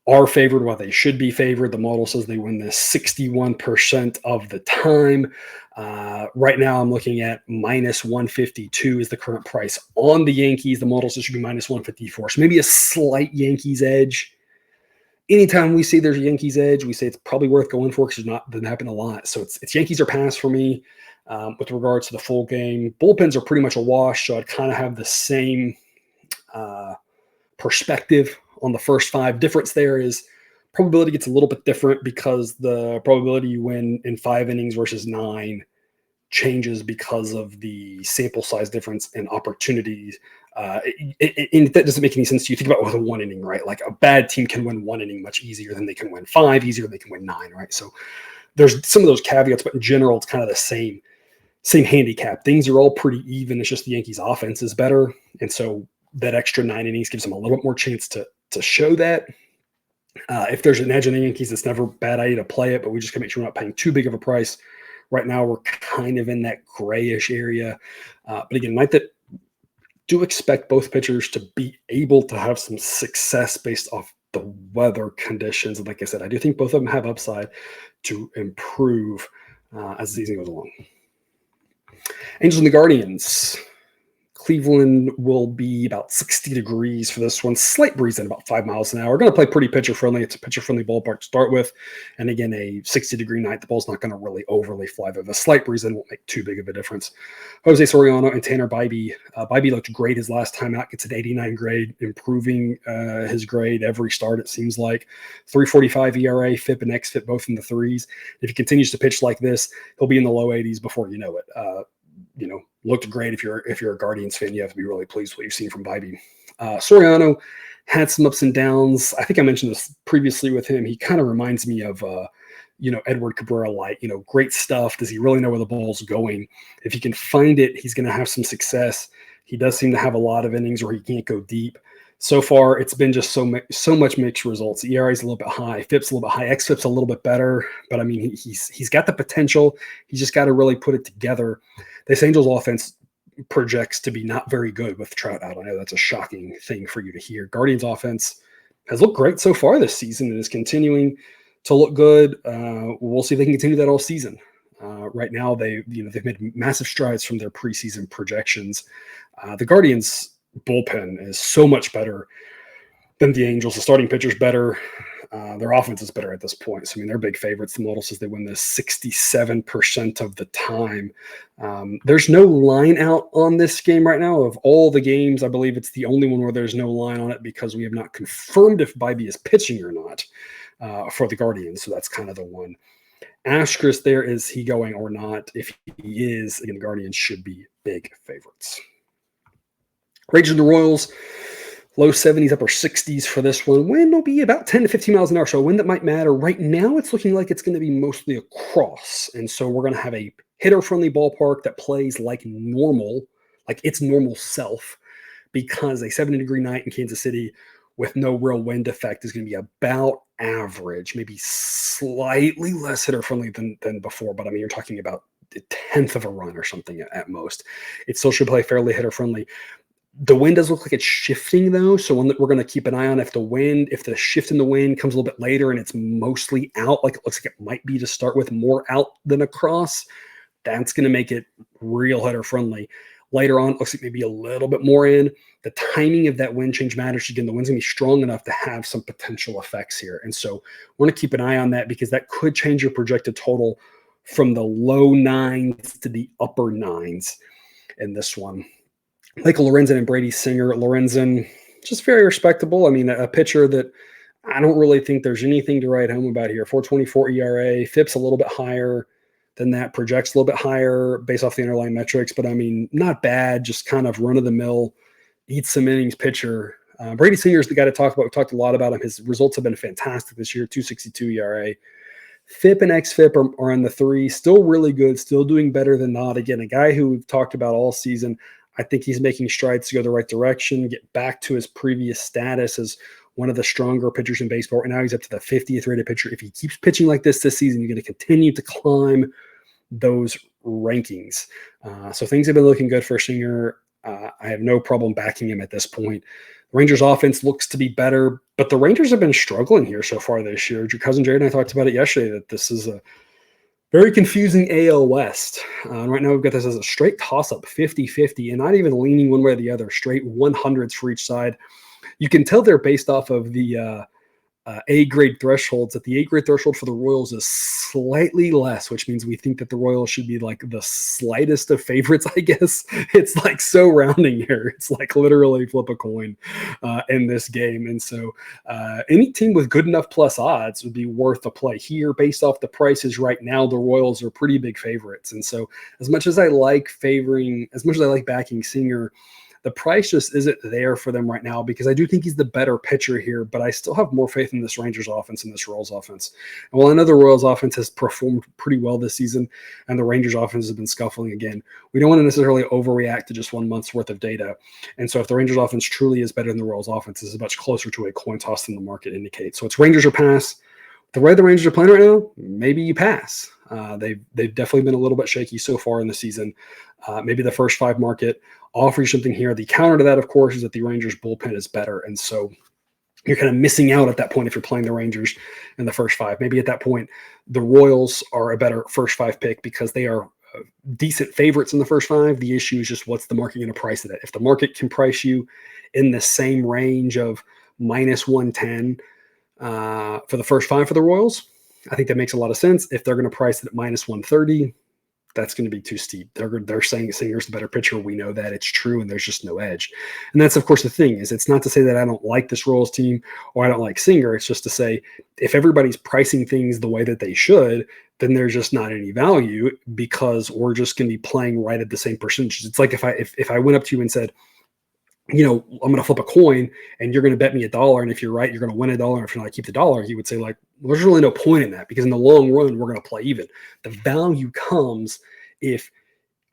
are favored, why they should be favored. The model says they win this 61% of the time. Right now, I'm looking at minus 152 is the current price on the Yankees. The model says it should be minus 154, so maybe a slight Yankees edge. Anytime we see there's a Yankees edge, we say it's probably worth going for because it doesn't happen a lot. So it's Yankees or pass for me. With regards to the full game, bullpens are pretty much a wash, so I'd kind of have the same perspective on the first 5. Difference there is probability gets a little bit different because the probability you win in 5 innings versus 9 changes because of the sample size difference and opportunities. And that doesn't make any sense to you. Think about with a 1 inning, right? Like a bad team can win 1 inning much easier than they can win 5, easier than they can win 9, right? So there's some of those caveats, but in general, it's kind of the same handicap. Things are all pretty even. It's just the Yankees offense is better. And so that extra 9 innings gives them a little bit more chance to show that. If there's an edge in the Yankees, it's never a bad idea to play it, but we just gotta make sure we're not paying too big of a price. Right now, we're kind of in that grayish area. But again, night that do expect both pitchers to be able to have some success based off the weather conditions. And like I said, I do think both of them have upside to improve as the season goes along. Angels and the Guardians. Cleveland will be about 60 degrees for this one. Slight breeze at about 5 miles an hour. We're going to play pretty pitcher-friendly. It's a pitcher-friendly ballpark to start with. And again, a 60-degree night. The ball's not going to really overly fly there. The slight breeze then won't make too big of a difference. Jose Soriano and Tanner Bybee. Bybee looked great his last time out. Gets an 89 grade, improving his grade every start, it seems like. 3.45 ERA, FIP and xFIP both in the 3s. If he continues to pitch like this, he'll be in the low 80s before you know it. Looked great. If you're a Guardians fan, you have to be really pleased with what you've seen from Bybee. Soriano had some ups and downs. I think I mentioned this previously with him. He kind of reminds me of, Edward Cabrera light. Great stuff. Does he really know where the ball's going? If he can find it, he's going to have some success. He does seem to have a lot of innings where he can't go deep. So far, it's been just so much mixed results. The ERA is a little bit high, FIP's a little bit high, xFIP's a little bit better. But I mean, he's got the potential. He's just got to really put it together. This Angels offense projects to be not very good with Trout out. I know that's a shocking thing for you to hear. Guardians offense has looked great so far this season and is continuing to look good. We'll see if they can continue that all season. Right now, they've made massive strides from their preseason projections. The Guardians bullpen is so much better than the Angels. The starting pitcher's better. Their offense is better at this point. So, I mean, they're big favorites. The model says they win this 67% of the time. There's no line out on this game right now. Of all the games, I believe it's the only one where there's no line on it because we have not confirmed if Bybee is pitching or not for the Guardians. So that's kind of the one asterisk there. Is he going or not? If he is, again, the Guardians should be big favorites. Rangers and the Royals, low 70s, upper 60s for this one. Wind will be about 10 to 15 miles an hour, so a wind that might matter. Right now, it's looking like it's going to be mostly across, and so we're going to have a hitter-friendly ballpark that plays like normal, like its normal self, because a 70-degree night in Kansas City with no real wind effect is going to be about average, maybe slightly less hitter-friendly than before, but I mean, you're talking about a tenth of a run or something at most. It still should play fairly hitter-friendly. The wind does look like it's shifting, though, so one that we're going to keep an eye on. If the shift in the wind comes a little bit later and it's mostly out, like it looks like it might be to start with, more out than across, that's going to make it real hitter-friendly. Later on, it looks like maybe a little bit more in. The timing of that wind change matters. Again, the wind's going to be strong enough to have some potential effects here, and so we're going to keep an eye on that because that could change your projected total from the low 9s to the upper 9s in this one. Michael Lorenzen and Brady Singer. Lorenzen, just very respectable. I mean, a pitcher that I don't really think there's anything to write home about here. 4.24 ERA, FIP's a little bit higher than that, projects a little bit higher based off the underlying metrics, but I mean, not bad, just kind of run-of-the-mill, eats some innings pitcher. Brady Singer is the guy to talk about. We've talked a lot about him. His results have been fantastic this year, 2.62 ERA. FIP and XFIP are in the 3, still really good, still doing better than not. Again, a guy who we've talked about all season. I think he's making strides to go the right direction, get back to his previous status as one of the stronger pitchers in baseball. And now he's up to the 50th rated pitcher. If he keeps pitching like this season, you're going to continue to climb those rankings. So things have been looking good for Singer. I have no problem backing him at this point. The Rangers offense looks to be better, but the Rangers have been struggling here so far this year. Your cousin Jared and I talked about it yesterday, that this is a very confusing AL West. Right now, we've got this as a straight toss-up, 50-50, and not even leaning one way or the other, straight 100s for each side. You can tell they're based off of the A-grade thresholds, that the A-grade threshold for the Royals is slightly less, which means we think that the Royals should be like the slightest of favorites, I guess. It's like so rounding here. It's like literally flip a coin in this game. And so any team with good enough plus odds would be worth a play here. Based off the prices right now, the Royals are pretty big favorites. And so as much as I like backing Singer, the price just isn't there for them right now because I do think he's the better pitcher here, but I still have more faith in this Rangers offense and this Royals offense. And while I know the Royals offense has performed pretty well this season and the Rangers offense has been scuffling again, we don't want to necessarily overreact to just 1 month's worth of data. And so if the Rangers offense truly is better than the Royals offense, this is much closer to a coin toss than the market indicates. So it's Rangers or pass. The way the Rangers are playing right now, maybe you pass. They've definitely been a little bit shaky so far in the season. Maybe the first 5 market offers something here. The counter to that, of course, is that the Rangers bullpen is better. And so you're kind of missing out at that point if you're playing the Rangers in the first 5. Maybe at that point, the Royals are a better first 5 pick because they are decent favorites in the first 5. The issue is just what's the market going to price it at? If the market can price you in the same range of minus 110 for the first 5 for the Royals, I think that makes a lot of sense. If they're going to price it at minus 130, that's going to be too steep. They're saying Singer's the better pitcher. We know that it's true, and there's just no edge. And that's, of course, the thing is it's not to say that I don't like this Royals team or I don't like Singer. It's just to say if everybody's pricing things the way that they should, then there's just not any value because we're just going to be playing right at the same percentages. It's like if I went up to you and said, you know, I'm going to flip a coin and you're going to bet me $1. And if you're right, you're going to win $1. And if you're not, keep the dollar. He would say, like, well, there's really no point in that because in the long run, we're going to play even. The value comes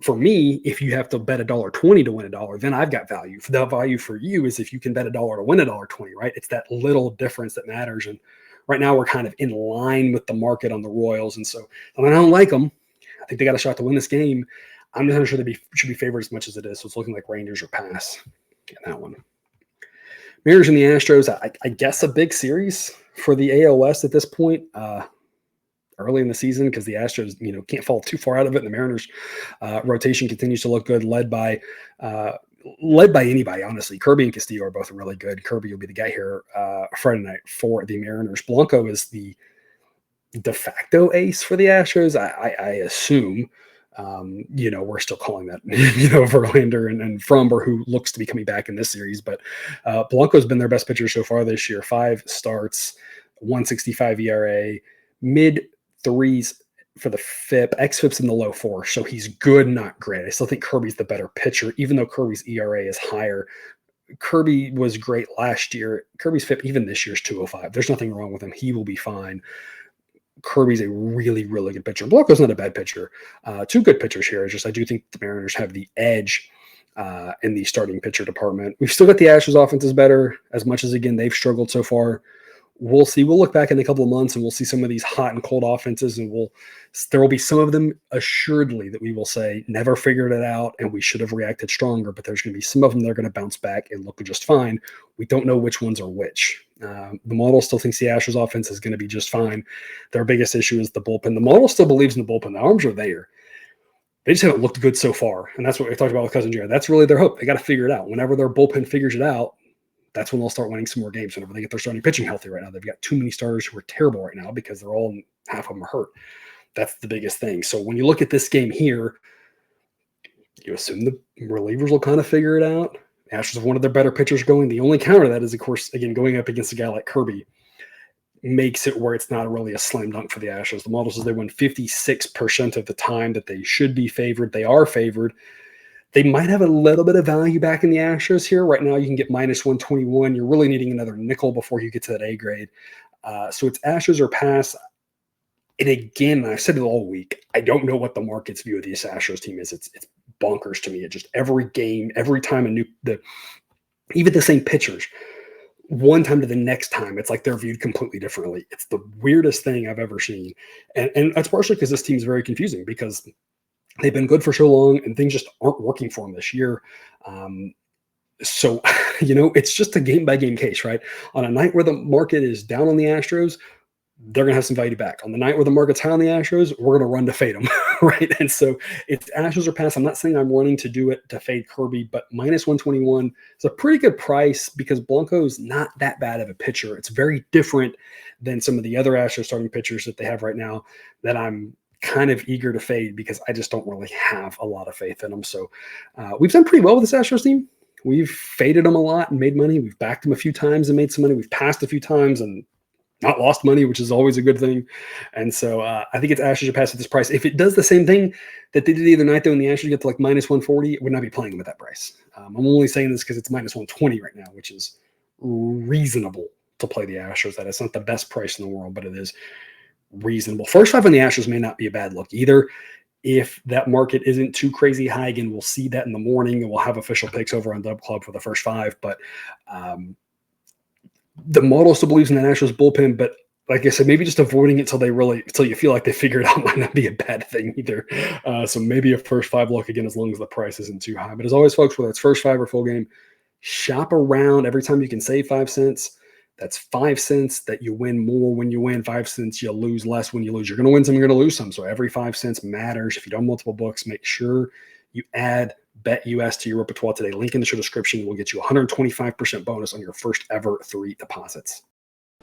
for me, if you have to bet $1.20 to win $1, then I've got value. The value for you is if you can bet $1 to win $1.20, right? It's that little difference that matters. And right now we're kind of in line with the market on the Royals. And so I don't like them. I think they got a shot to win this game. I'm not sure they should be favored as much as it is. So it's looking like Rangers or pass. Get that one. Mariners and the Astros, I guess a big series for the AL West at this point, early in the season, because the Astros, can't fall too far out of it. And the Mariners rotation continues to look good, led by led by anybody, honestly. Kirby and Castillo are both really good. Kirby will be the guy here Friday night for the Mariners. Blanco is the de facto ace for the Astros, I assume. We're still calling that, Verlander and Fromber, who looks to be coming back in this series. But Blanco's been their best pitcher so far this year. 5 starts, 1.65 ERA, mid threes for the FIP. XFIP's in the low 4, so he's good, not great. I still think Kirby's the better pitcher, even though Kirby's ERA is higher. Kirby was great last year. Kirby's FIP, even this year, is 205. There's nothing wrong with him. He will be fine. Kirby's a really, really good pitcher. Blanco's not a bad pitcher. 2 good pitchers here. It's just I do think the Mariners have the edge in the starting pitcher department. We've still got the Astros offense is better, as much as, again, they've struggled so far. We'll see. We'll look back in a couple of months and we'll see some of these hot and cold offenses, and there will be some of them assuredly that we will say never figured it out and we should have reacted stronger, but there's going to be some of them that are going to bounce back and look just fine. We don't know which ones are which. The model still thinks the Astros offense is going to be just fine. Their biggest issue is the bullpen. The model still believes in the bullpen. The arms are there. They just haven't looked good so far. And that's what we talked about with Cousin Jared. That's really their hope. They got to figure it out. Whenever their bullpen figures it out, that's when they'll start winning some more games. Whenever they get their starting pitching healthy right now, they've got too many starters who are terrible right now because half of them are hurt. That's the biggest thing. So when you look at this game here, you assume the relievers will kind of figure it out. Astros have one of their better pitchers going. The only counter to that is, of course, again, going up against a guy like Kirby makes it where it's not really a slam dunk for the Astros. The model says they win 56% of the time that they should be favored. They are favored. They might have a little bit of value back in the Astros here. Right now, you can get minus 121. You're really needing another nickel before you get to that A grade. So it's Astros or pass. And again, I've said it all week, I don't know what the market's view of this Astros team is. It's bonkers to me. It just every game, every time even the same pitchers, one time to the next time, it's like they're viewed completely differently. It's the weirdest thing I've ever seen. And that's partially because this team is very confusing because they've been good for so long and things just aren't working for them this year. So, it's just a game-by-game case, right? On a night where the market is down on the Astros, they're going to have some value back. On the night where the market's high on the Astros, we're going to run to fade them, right? And so it's Astros or pass. I'm not saying I'm running to do it to fade Kirby, but minus 121 is a pretty good price because Blanco's not that bad of a pitcher. It's very different than some of the other Astros starting pitchers that they have right now that I'm kind of eager to fade because I just don't really have a lot of faith in them. So we've done pretty well with this Astros team. We've faded them a lot and made money. We've backed them a few times and made some money. We've passed a few times and not lost money, which is always a good thing. And so I think it's Astros to pass at this price. If it does the same thing that they did the other night, though, when the Astros get to like minus 140, would not be playing them at that price. I'm only saying this because it's minus 120 right now, which is reasonable to play the Astros. That it's not the best price in the world, but it is reasonable. First 5 on the Astros may not be a bad look either. If that market isn't too crazy high, again, we'll see that in the morning and we'll have official picks over on Dub Club for the first 5. But the model still believes in the Astros bullpen, but like I said, maybe just avoiding it until you feel like they figure it out might not be a bad thing either. So maybe a first 5 look again, as long as the price isn't too high. But as always, folks, whether it's first 5 or full game, shop around. Every time you can save 5 cents, that's 5 cents that you win more when you win. 5 cents you lose less when you lose. You're going to win some, you're going to lose some. So every 5 cents matters. If you don't multiple books, make sure you add BetUS to your repertoire today. Link in the show description will get you 125% bonus on your first ever 3 deposits.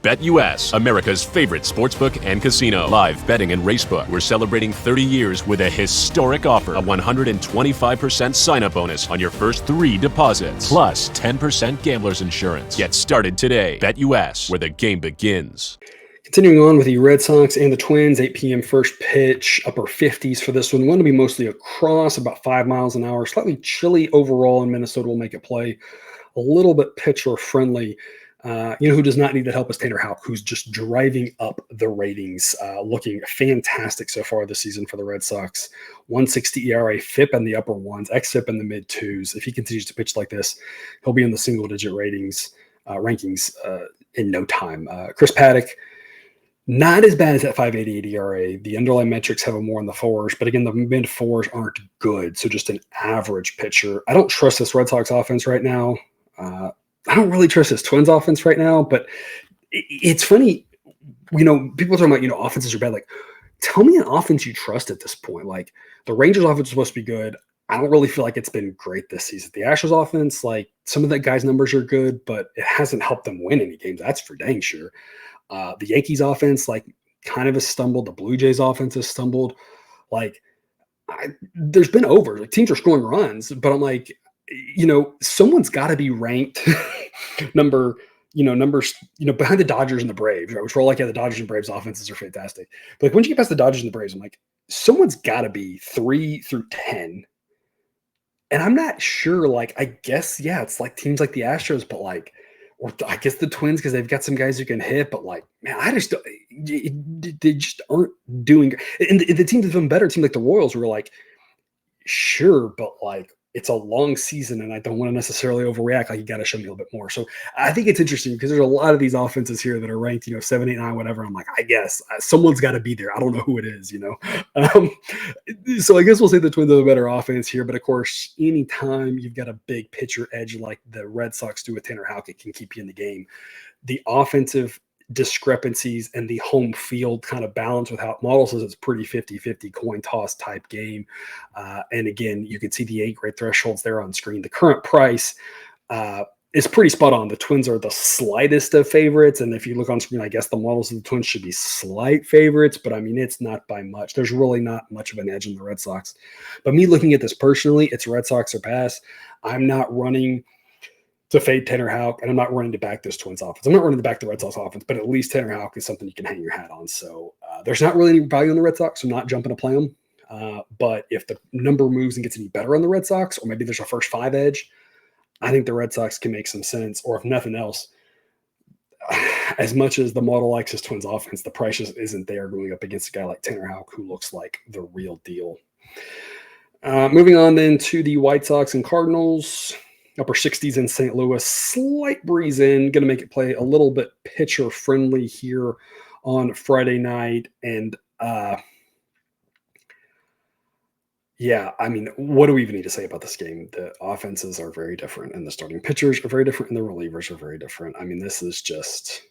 BetUS, America's favorite sportsbook and casino. Live betting and racebook. We're celebrating 30 years with a historic offer. A 125% sign-up bonus on your first 3 deposits. Plus 10% gambler's insurance. Get started today. BetUS, where the game begins. Continuing on with the Red Sox and the Twins, 8 p.m. first pitch, upper 50s for this one. One to be mostly across, about 5 miles an hour. Slightly chilly overall, and Minnesota will make it play a little bit pitcher friendly. Who does not need that help is Tanner Houck, who's just driving up the ratings, looking fantastic so far this season for the Red Sox. 160 ERA, FIP in the upper 1s, xFIP in the mid 2s. If he continues to pitch like this, he'll be in the single-digit rankings in no time. Chris Paddock, not as bad as that 5.88 ERA. The underlying metrics have him more in the 4s, but again, the mid 4s aren't good, so just an average pitcher. I don't trust this Red Sox offense right now. I don't really trust this Twins offense right now, but it's funny, people talking about, offenses are bad. Like, tell me an offense you trust at this point. Like, the Rangers offense is supposed to be good. I don't really feel like it's been great this season. The Astros offense, like some of that guys' numbers are good, but it hasn't helped them win any games. That's for dang sure. The Yankees offense, like, kind of has stumbled. The Blue Jays offense has stumbled. Like, there's been overs. Like, teams are scoring runs, but I'm like, someone's got to be ranked numbers, behind the Dodgers and the Braves, right? Which we're all like, yeah, the Dodgers and Braves offenses are fantastic. But like, once you get past the Dodgers and the Braves, I'm like, someone's got to be 3 through 10. And I'm not sure, like, I guess, yeah, it's like teams like the Astros, but like, or I guess the Twins, because they've got some guys who can hit, but like, man, I just don't, they just aren't doing. And the team that's been better, team like the Royals, were like, sure, but like, it's a long season and I don't want to necessarily overreact. Like, you got to show me a little bit more. So I think it's interesting because there's a lot of these offenses here that are ranked, 7, 8, 9, whatever. I'm like, I guess someone's got to be there. I don't know who it is, So I guess we'll say the Twins have a better offense here. But of course, anytime you've got a big pitcher edge like the Red Sox do with Tanner Houck, it can keep you in the game. The offensive discrepancies and the home field kind of balance with how it models is, it's pretty 50-50 coin toss type game. And again, you can see the 8 grade thresholds there on screen. The current price is pretty spot on. The Twins are the slightest of favorites. And if you look on screen, I guess the models of the Twins should be slight favorites, but I mean, it's not by much. There's really not much of an edge in the Red Sox. But me looking at this personally, it's Red Sox or pass. I'm not running to fade Tanner Houck, and I'm not running to back this Twins offense. I'm not running to back the Red Sox offense, but at least Tanner Houck is something you can hang your hat on. So there's not really any value in the Red Sox. So I'm not jumping to play them. But if the number moves and gets any better on the Red Sox, or maybe there's a first 5 edge, I think the Red Sox can make some sense. Or if nothing else, as much as the model likes his Twins offense, the price just isn't there going up against a guy like Tanner Houck, who looks like the real deal. Moving on then to the White Sox and Cardinals. Upper 60s in St. Louis, slight breeze in, going to make it play a little bit pitcher friendly here on Friday night. And yeah, I mean, what do we even need to say about this game? The offenses are very different, and the starting pitchers are very different, and the relievers are very different. I mean, this is just,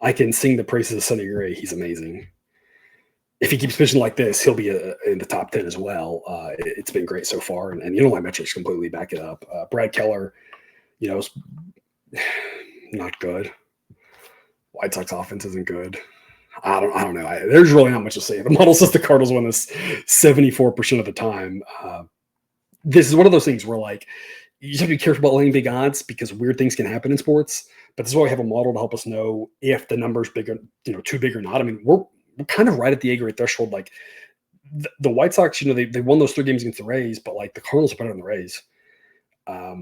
I can sing the praises of Sonny Gray. He's amazing. If he keeps pitching like this, he'll be in the top 10 as well. It's been great so far. And my metrics completely back it up. Brad Keller, is not good. White Sox offense isn't good. I don't know. There's really not much to say. The model says the Cardinals win this 74% of the time. This is one of those things where, like, you just have to be careful about laying big odds because weird things can happen in sports. But this is why we have a model to help us know if the number's big, too big or not. I mean, we're kind of right at the A grade threshold. Like the White Sox, they won those 3 games against the Rays, but like the Cardinals are better than the Rays. At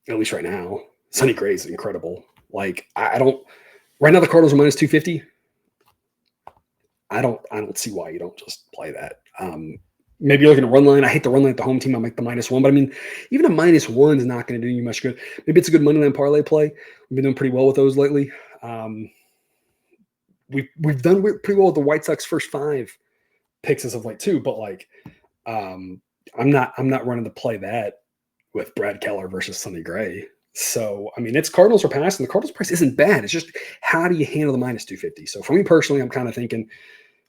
least right now. Sonny Gray is incredible. Like I don't right now the Cardinals are minus 250. I don't see why you don't just play that. Maybe you're looking at run line. I hate the run line at the home team. I'll make the -1, but I mean, even a -1 is not going to do you much good. Maybe it's a good money line parlay play. We've been doing pretty well with those lately. We've done pretty well with the White Sox first 5 picks as of late too, but like I'm not running to play that with Brad Keller versus Sonny Gray. So I mean, it's Cardinals or pass, and the Cardinals price isn't bad. It's just how do you handle the -250? So for me personally, I'm kind of thinking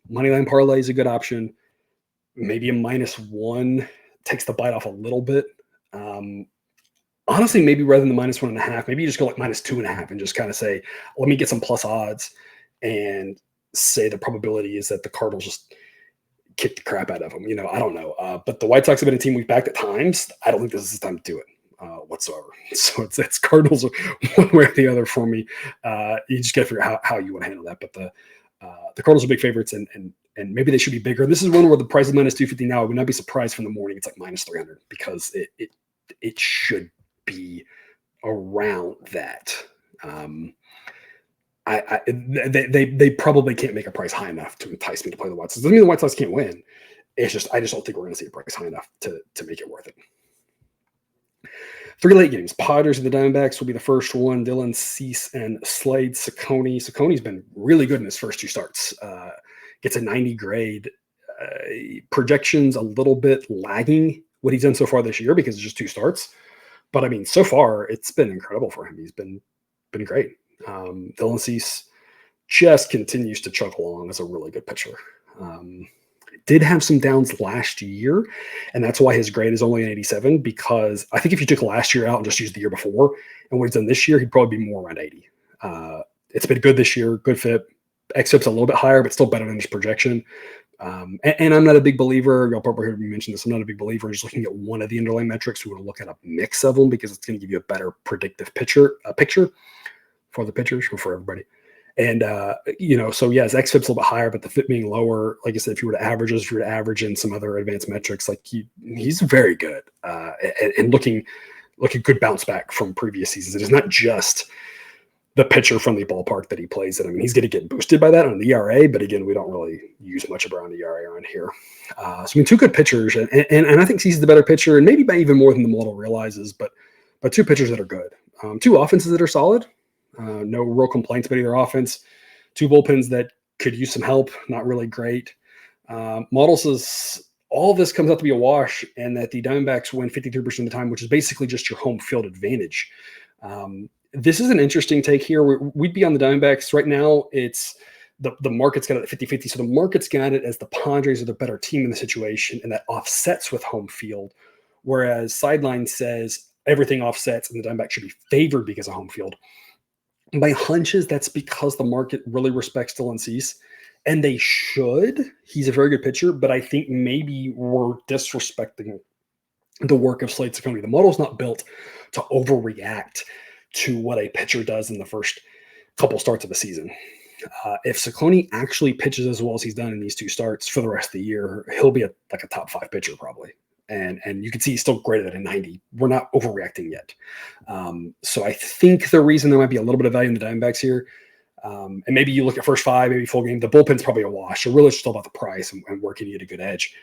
money line parlay is a good option. Maybe a -1 takes the bite off a little bit. Honestly, maybe rather than the -1.5, maybe you just go like -2.5 and just kind of say, let me get some plus odds and say the probability is that the Cardinals just kick the crap out of them. I don't know. But the White Sox have been a team we've backed at times. I don't think this is the time to do it whatsoever. So it's Cardinals one way or the other for me. You just got to figure out how you want to handle that. But the Cardinals are big favorites, and maybe they should be bigger. This is one where the price is -250 now. I would not be surprised from the morning it's like -300 because it should be around that. They probably can't make a price high enough to entice me to play the White Sox. Doesn't mean the White Sox can't win. It's just I just don't think we're going to see a price high enough to make it worth it. 3 late games. Padres and the Diamondbacks will be the first one. Dylan Cease and Slade Ciccone. Ciccone's been really good in his first 2 starts. Gets a 90 grade. Projections a little bit lagging what he's done so far this year because it's just 2 starts. But I mean, so far it's been incredible for him. He's been great. Dylan Cease just continues to chug along as a really good pitcher. Did have some downs last year, and that's why his grade is only an 87, because I think if you took last year out and just used the year before and what he's done this year, he'd probably be more around 80. It's been good this year, good fit. XFIP's a little bit higher, but still better than his projection. And I'm not a big believer, you'll probably heard me mention this, I'm not a big believer in just looking at one of the underlying metrics. We want to look at a mix of them because it's going to give you a better predictive picture for the pitchers or for everybody. And, so yes, XFIP's a little bit higher, but the fit being lower, like I said, if you were to average in some other advanced metrics, like he's very good and looking like a good bounce back from previous seasons. It is not just the pitcher friendly ballpark that he plays in. I mean, he's going to get boosted by that on the ERA, but again, we don't really use much around the ERA around here. Two good pitchers, and I think he's the better pitcher, and maybe by even more than the model realizes, but two pitchers that are good. Two offenses that are solid. No real complaints about either offense. Two bullpens that could use some help, not really great. Model says all this comes out to be a wash, and that the Diamondbacks win 53% of the time, which is basically just your home field advantage. This is an interesting take here. We'd be on the Diamondbacks right now. It's the market's got it at 50-50. So the market's got it as the Padres are the better team in the situation, and that offsets with home field. Whereas Sideline says everything offsets and the Diamondbacks should be favored because of home field. My hunch is that's because the market really respects Dylan Cease, and they should. He's a very good pitcher, but I think maybe we're disrespecting the work of Slade Cecconi. The model's not built to overreact to what a pitcher does in the first couple starts of the season. If Cecconi actually pitches as well as he's done in these two starts for the rest of the year, he'll be like a top 5 pitcher probably. And you can see he's still greater than a 90. We're not overreacting yet. So I think the reason there might be a little bit of value in the Diamondbacks here, and maybe you look at first 5, maybe full game, the bullpen's probably a wash. So really it's just all about the price and where can you get a good edge.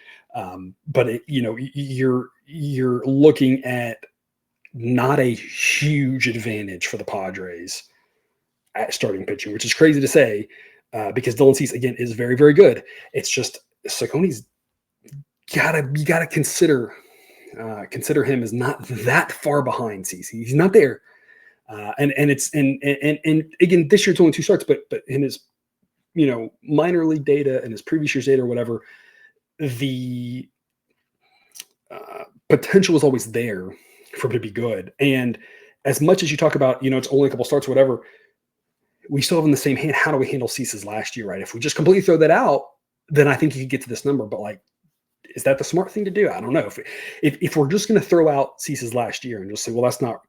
But you're looking at not a huge advantage for the Padres at starting pitching, which is crazy to say because Dylan Cease, again, is very, very good. It's just Cecconi's you gotta consider him as not that far behind Cease. He's not there. And again, this year it's only 2 starts, but in his, minor league data and his previous year's data or whatever, the potential was always there for him to be good. And as much as you talk about, it's only a couple starts or whatever, we still have in the same hand, how do we handle Cease's last year, right? If we just completely throw that out, then I think you could get to this number. But is that the smart thing to do? I don't know. If we're just going to throw out Cease's last year and just say, well, that's not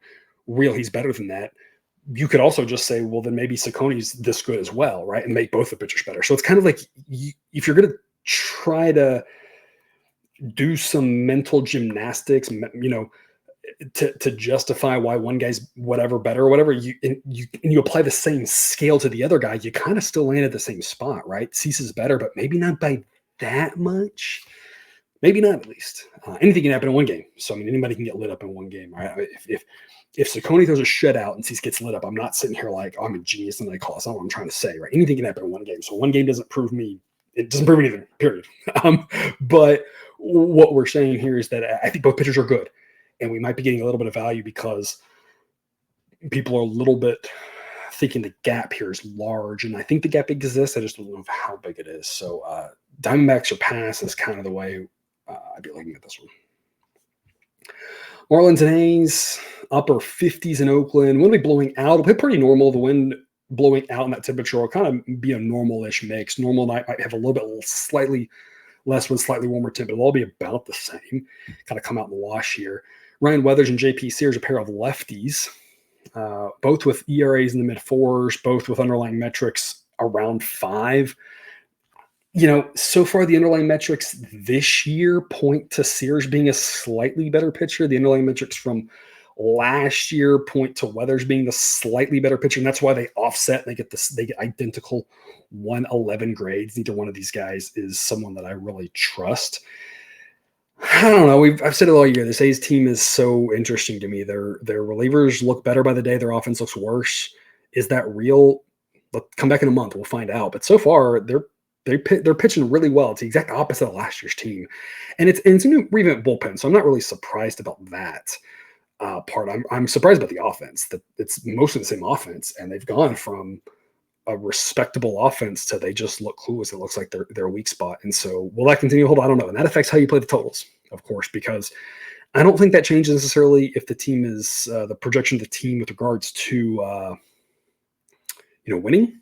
real, he's better than that. You could also just say, well, then maybe Cecconi's this good as well, right? And make both the pitchers better. So it's kind of like if you're going to try to do some mental gymnastics, to justify why one guy's whatever better or whatever, you apply the same scale to the other guy, you kind of still land at the same spot, right? Cease is better, but maybe not by that much. Maybe not, at least. Anything can happen in one game. So, anybody can get lit up in one game, right? If Cecconi throws a shutout and Cease gets lit up, I'm not sitting here like, I'm a genius and I call. That's not what I'm trying to say, right? Anything can happen in one game. So one game doesn't prove anything, period. But what we're saying here is that I think both pitchers are good. And we might be getting a little bit of value because people are a little bit thinking the gap here is large. And I think the gap exists. I just don't know how big it is. So Diamondbacks or pass is kind of the way I'd be looking at this one. Marlins and A's, upper 50s in Oakland. Wind will be blowing out. It'll be pretty normal. The wind blowing out in that temperature will kind of be a normal-ish mix. Normal night might have a little bit slightly less wind, slightly warmer temp. It'll all be about the same. Kind of come out in the wash here. Ryan Weathers and JP Sears, a pair of lefties, both with ERAs in the mid-4s, both with underlying metrics around 5. So far the underlying metrics this year point to Sears being a slightly better pitcher. The underlying metrics from last year point to Weathers being the slightly better pitcher, and that's why they offset. They get identical 111 grades. Neither one of these guys is someone that I really trust. I don't know. I've said it all year. This A's team is so interesting to me. Their relievers look better by the day. Their offense looks worse. Is that real? Let's come back in a month. We'll find out. But so far, they're pitching really well. It's the exact opposite of last year's team, and it's a new revamped bullpen. So I'm not really surprised about that part. I'm surprised about the offense. That it's mostly the same offense, and they've gone from a respectable offense to they just look clueless. It looks like they're a weak spot. And so will that continue to hold? I don't know. And that affects how you play the totals, of course, because I don't think that changes necessarily if the team is the projection of the team with regards to winning.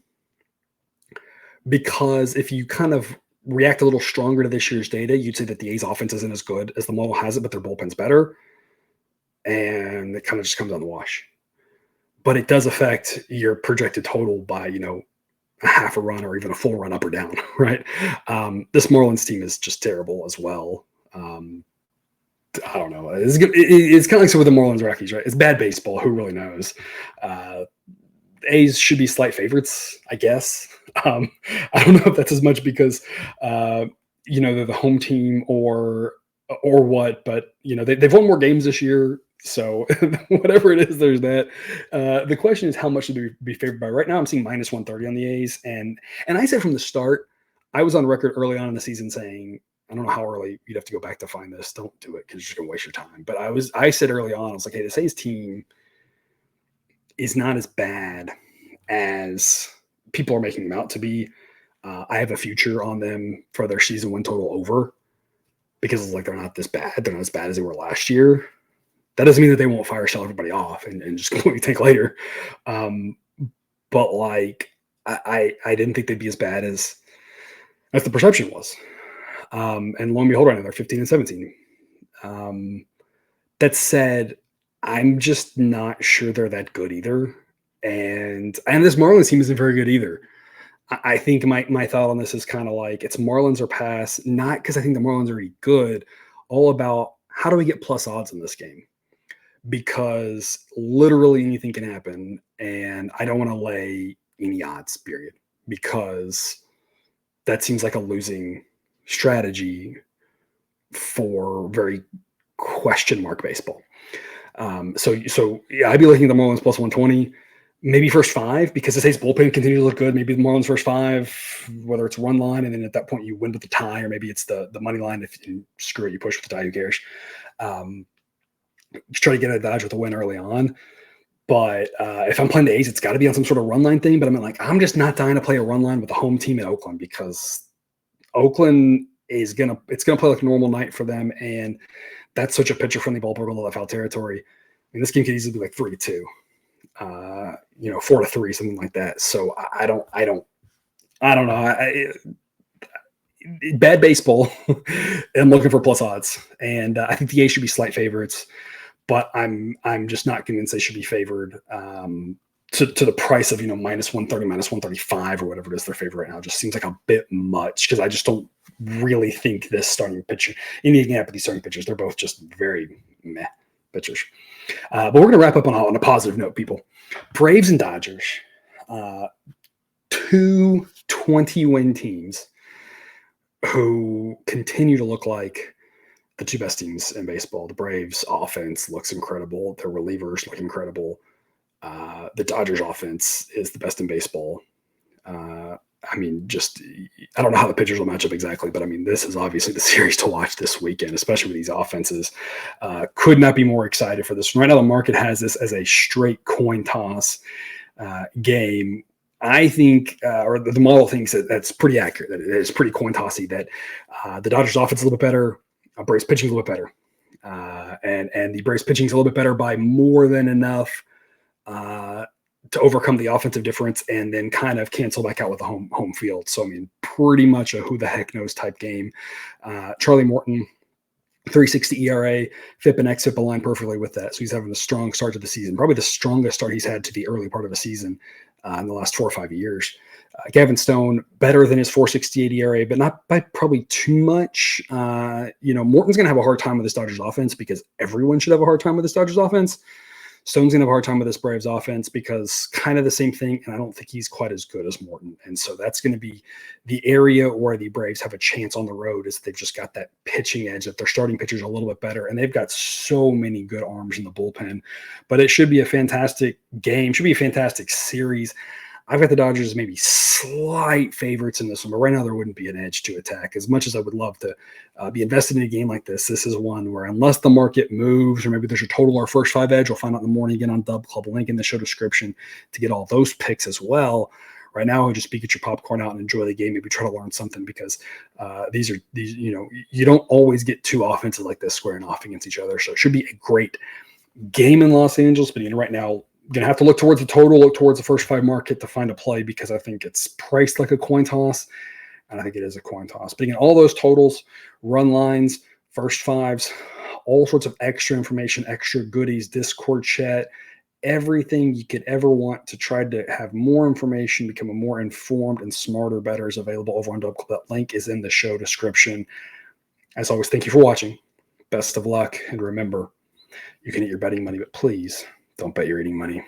Because if you kind of react a little stronger to this year's data, you'd say that the A's offense isn't as good as the model has it, but their bullpen's better. And it kind of just comes on the wash. But it does affect your projected total by, a half a run or even a full run up or down, right? This Marlins team is just terrible as well. I don't know. It's kind of like so with the Marlins Rockies, right? It's bad baseball. Who really knows? A's should be slight favorites, I guess. I don't know if that's as much because, they're the home team or what, but, they've won more games this year. So whatever it is, there's that. The question is how much should they be favored by? Right now, I'm seeing minus 130 on the A's. And I said from the start, I was on record early on in the season saying, I don't know how early you'd have to go back to find this. Don't do it because you're just going to waste your time. But I said early on, I was like, hey, this A's team is not as bad as people are making them out to be. I have a future on them for their season win total over because it's like they're not this bad. They're not as bad as they were last year. That doesn't mean that they won't fire sell everybody off and just completely tank later. But like I didn't think they'd be as bad as the perception was. And lo and behold, right now they're 15 and 17. That said, I'm just not sure they're that good either. And this Marlins team isn't very good either. I think my thought on this is kind of like it's Marlins or pass, not because I think the Marlins are really good, all about how do we get plus odds in this game? Because literally anything can happen, and I don't want to lay any odds, period, because that seems like a losing strategy for very question mark baseball. So yeah, I'd be looking at the Marlins plus 120, maybe first five, because this A's bullpen continues to look good. Maybe the Marlins first five, whether it's run line, and then at that point you win with the tie, or maybe it's the money line. If you screw it, you push with the tie, who cares? Just try to get a dodge with a win early on. But if I'm playing the A's, it's got to be on some sort of run line thing. But I'm just not dying to play a run line with the home team in Oakland, because Oakland is gonna play like a normal night for them, and that's such a pitcher friendly ballpark with all that foul territory. I mean, this game could easily be like 3-2, 4-3, something like that. So I don't know. Bad baseball. I'm looking for plus odds, and I think the A's should be slight favorites, but I'm just not convinced they should be favored to the price of minus 130, minus 135, or whatever it is their favorite right now. It just seems like a bit much, because I just don't really think this starting pitcher, anything can happen with these starting pitchers. They're both just very meh pitchers. But we're going to wrap up on a positive note, people. Braves and Dodgers, 2 20-win teams who continue to look like the two best teams in baseball. The Braves offense looks incredible. Their relievers look incredible. The Dodgers offense is the best in baseball. I don't know how the pitchers will match up exactly, but this is obviously the series to watch this weekend, especially with these offenses. Could not be more excited for this. Right now, the market has this as a straight coin toss game. I think, or the model thinks that that's pretty accurate. That it's pretty coin tossy. That the Dodgers offense is a little bit better. Braves pitching is a little bit better, and the Braves pitching is a little bit better by more than enough to overcome the offensive difference and then kind of cancel back out with the home field. So pretty much a who the heck knows type game. Charlie Morton, 3.60 ERA, FIP and xFIP align perfectly with that. So he's having a strong start to the season, probably the strongest start he's had to the early part of a season in the last 4 or 5 years. Gavin Stone, better than his 4.68 ERA, but not by probably too much. Morton's going to have a hard time with this Dodgers offense, because everyone should have a hard time with this Dodgers offense. Stone's going to have a hard time with this Braves offense because kind of the same thing, and I don't think he's quite as good as Morton. And so that's going to be the area where the Braves have a chance on the road, is they've just got that pitching edge, that their starting pitchers are a little bit better, and they've got so many good arms in the bullpen. But it should be a fantastic game, should be a fantastic series. I've got the Dodgers as maybe slight favorites in this one, but right now there wouldn't be an edge to attack. As much as I would love to be invested in a game like this, this is one where unless the market moves, or maybe there's a total or first 5 edge, we'll find out in the morning again on Dub Club, link in the show description to get all those picks as well. Right now, just be get your popcorn out and enjoy the game. Maybe try to learn something because these you don't always get two offenses like this squaring off against each other. So it should be a great game in Los Angeles. But right now, gonna have to look towards the total, look towards the first 5 market to find a play because I think it's priced like a coin toss. And I think it is a coin toss. But again, all those totals, run lines, first fives, all sorts of extra information, extra goodies, Discord chat, everything you could ever want to try to have more information, become a more informed and smarter bettor is available over on Double Club. That link is in the show description. As always, thank you for watching. Best of luck. And remember, you can eat your betting money, but please don't bet your eating money.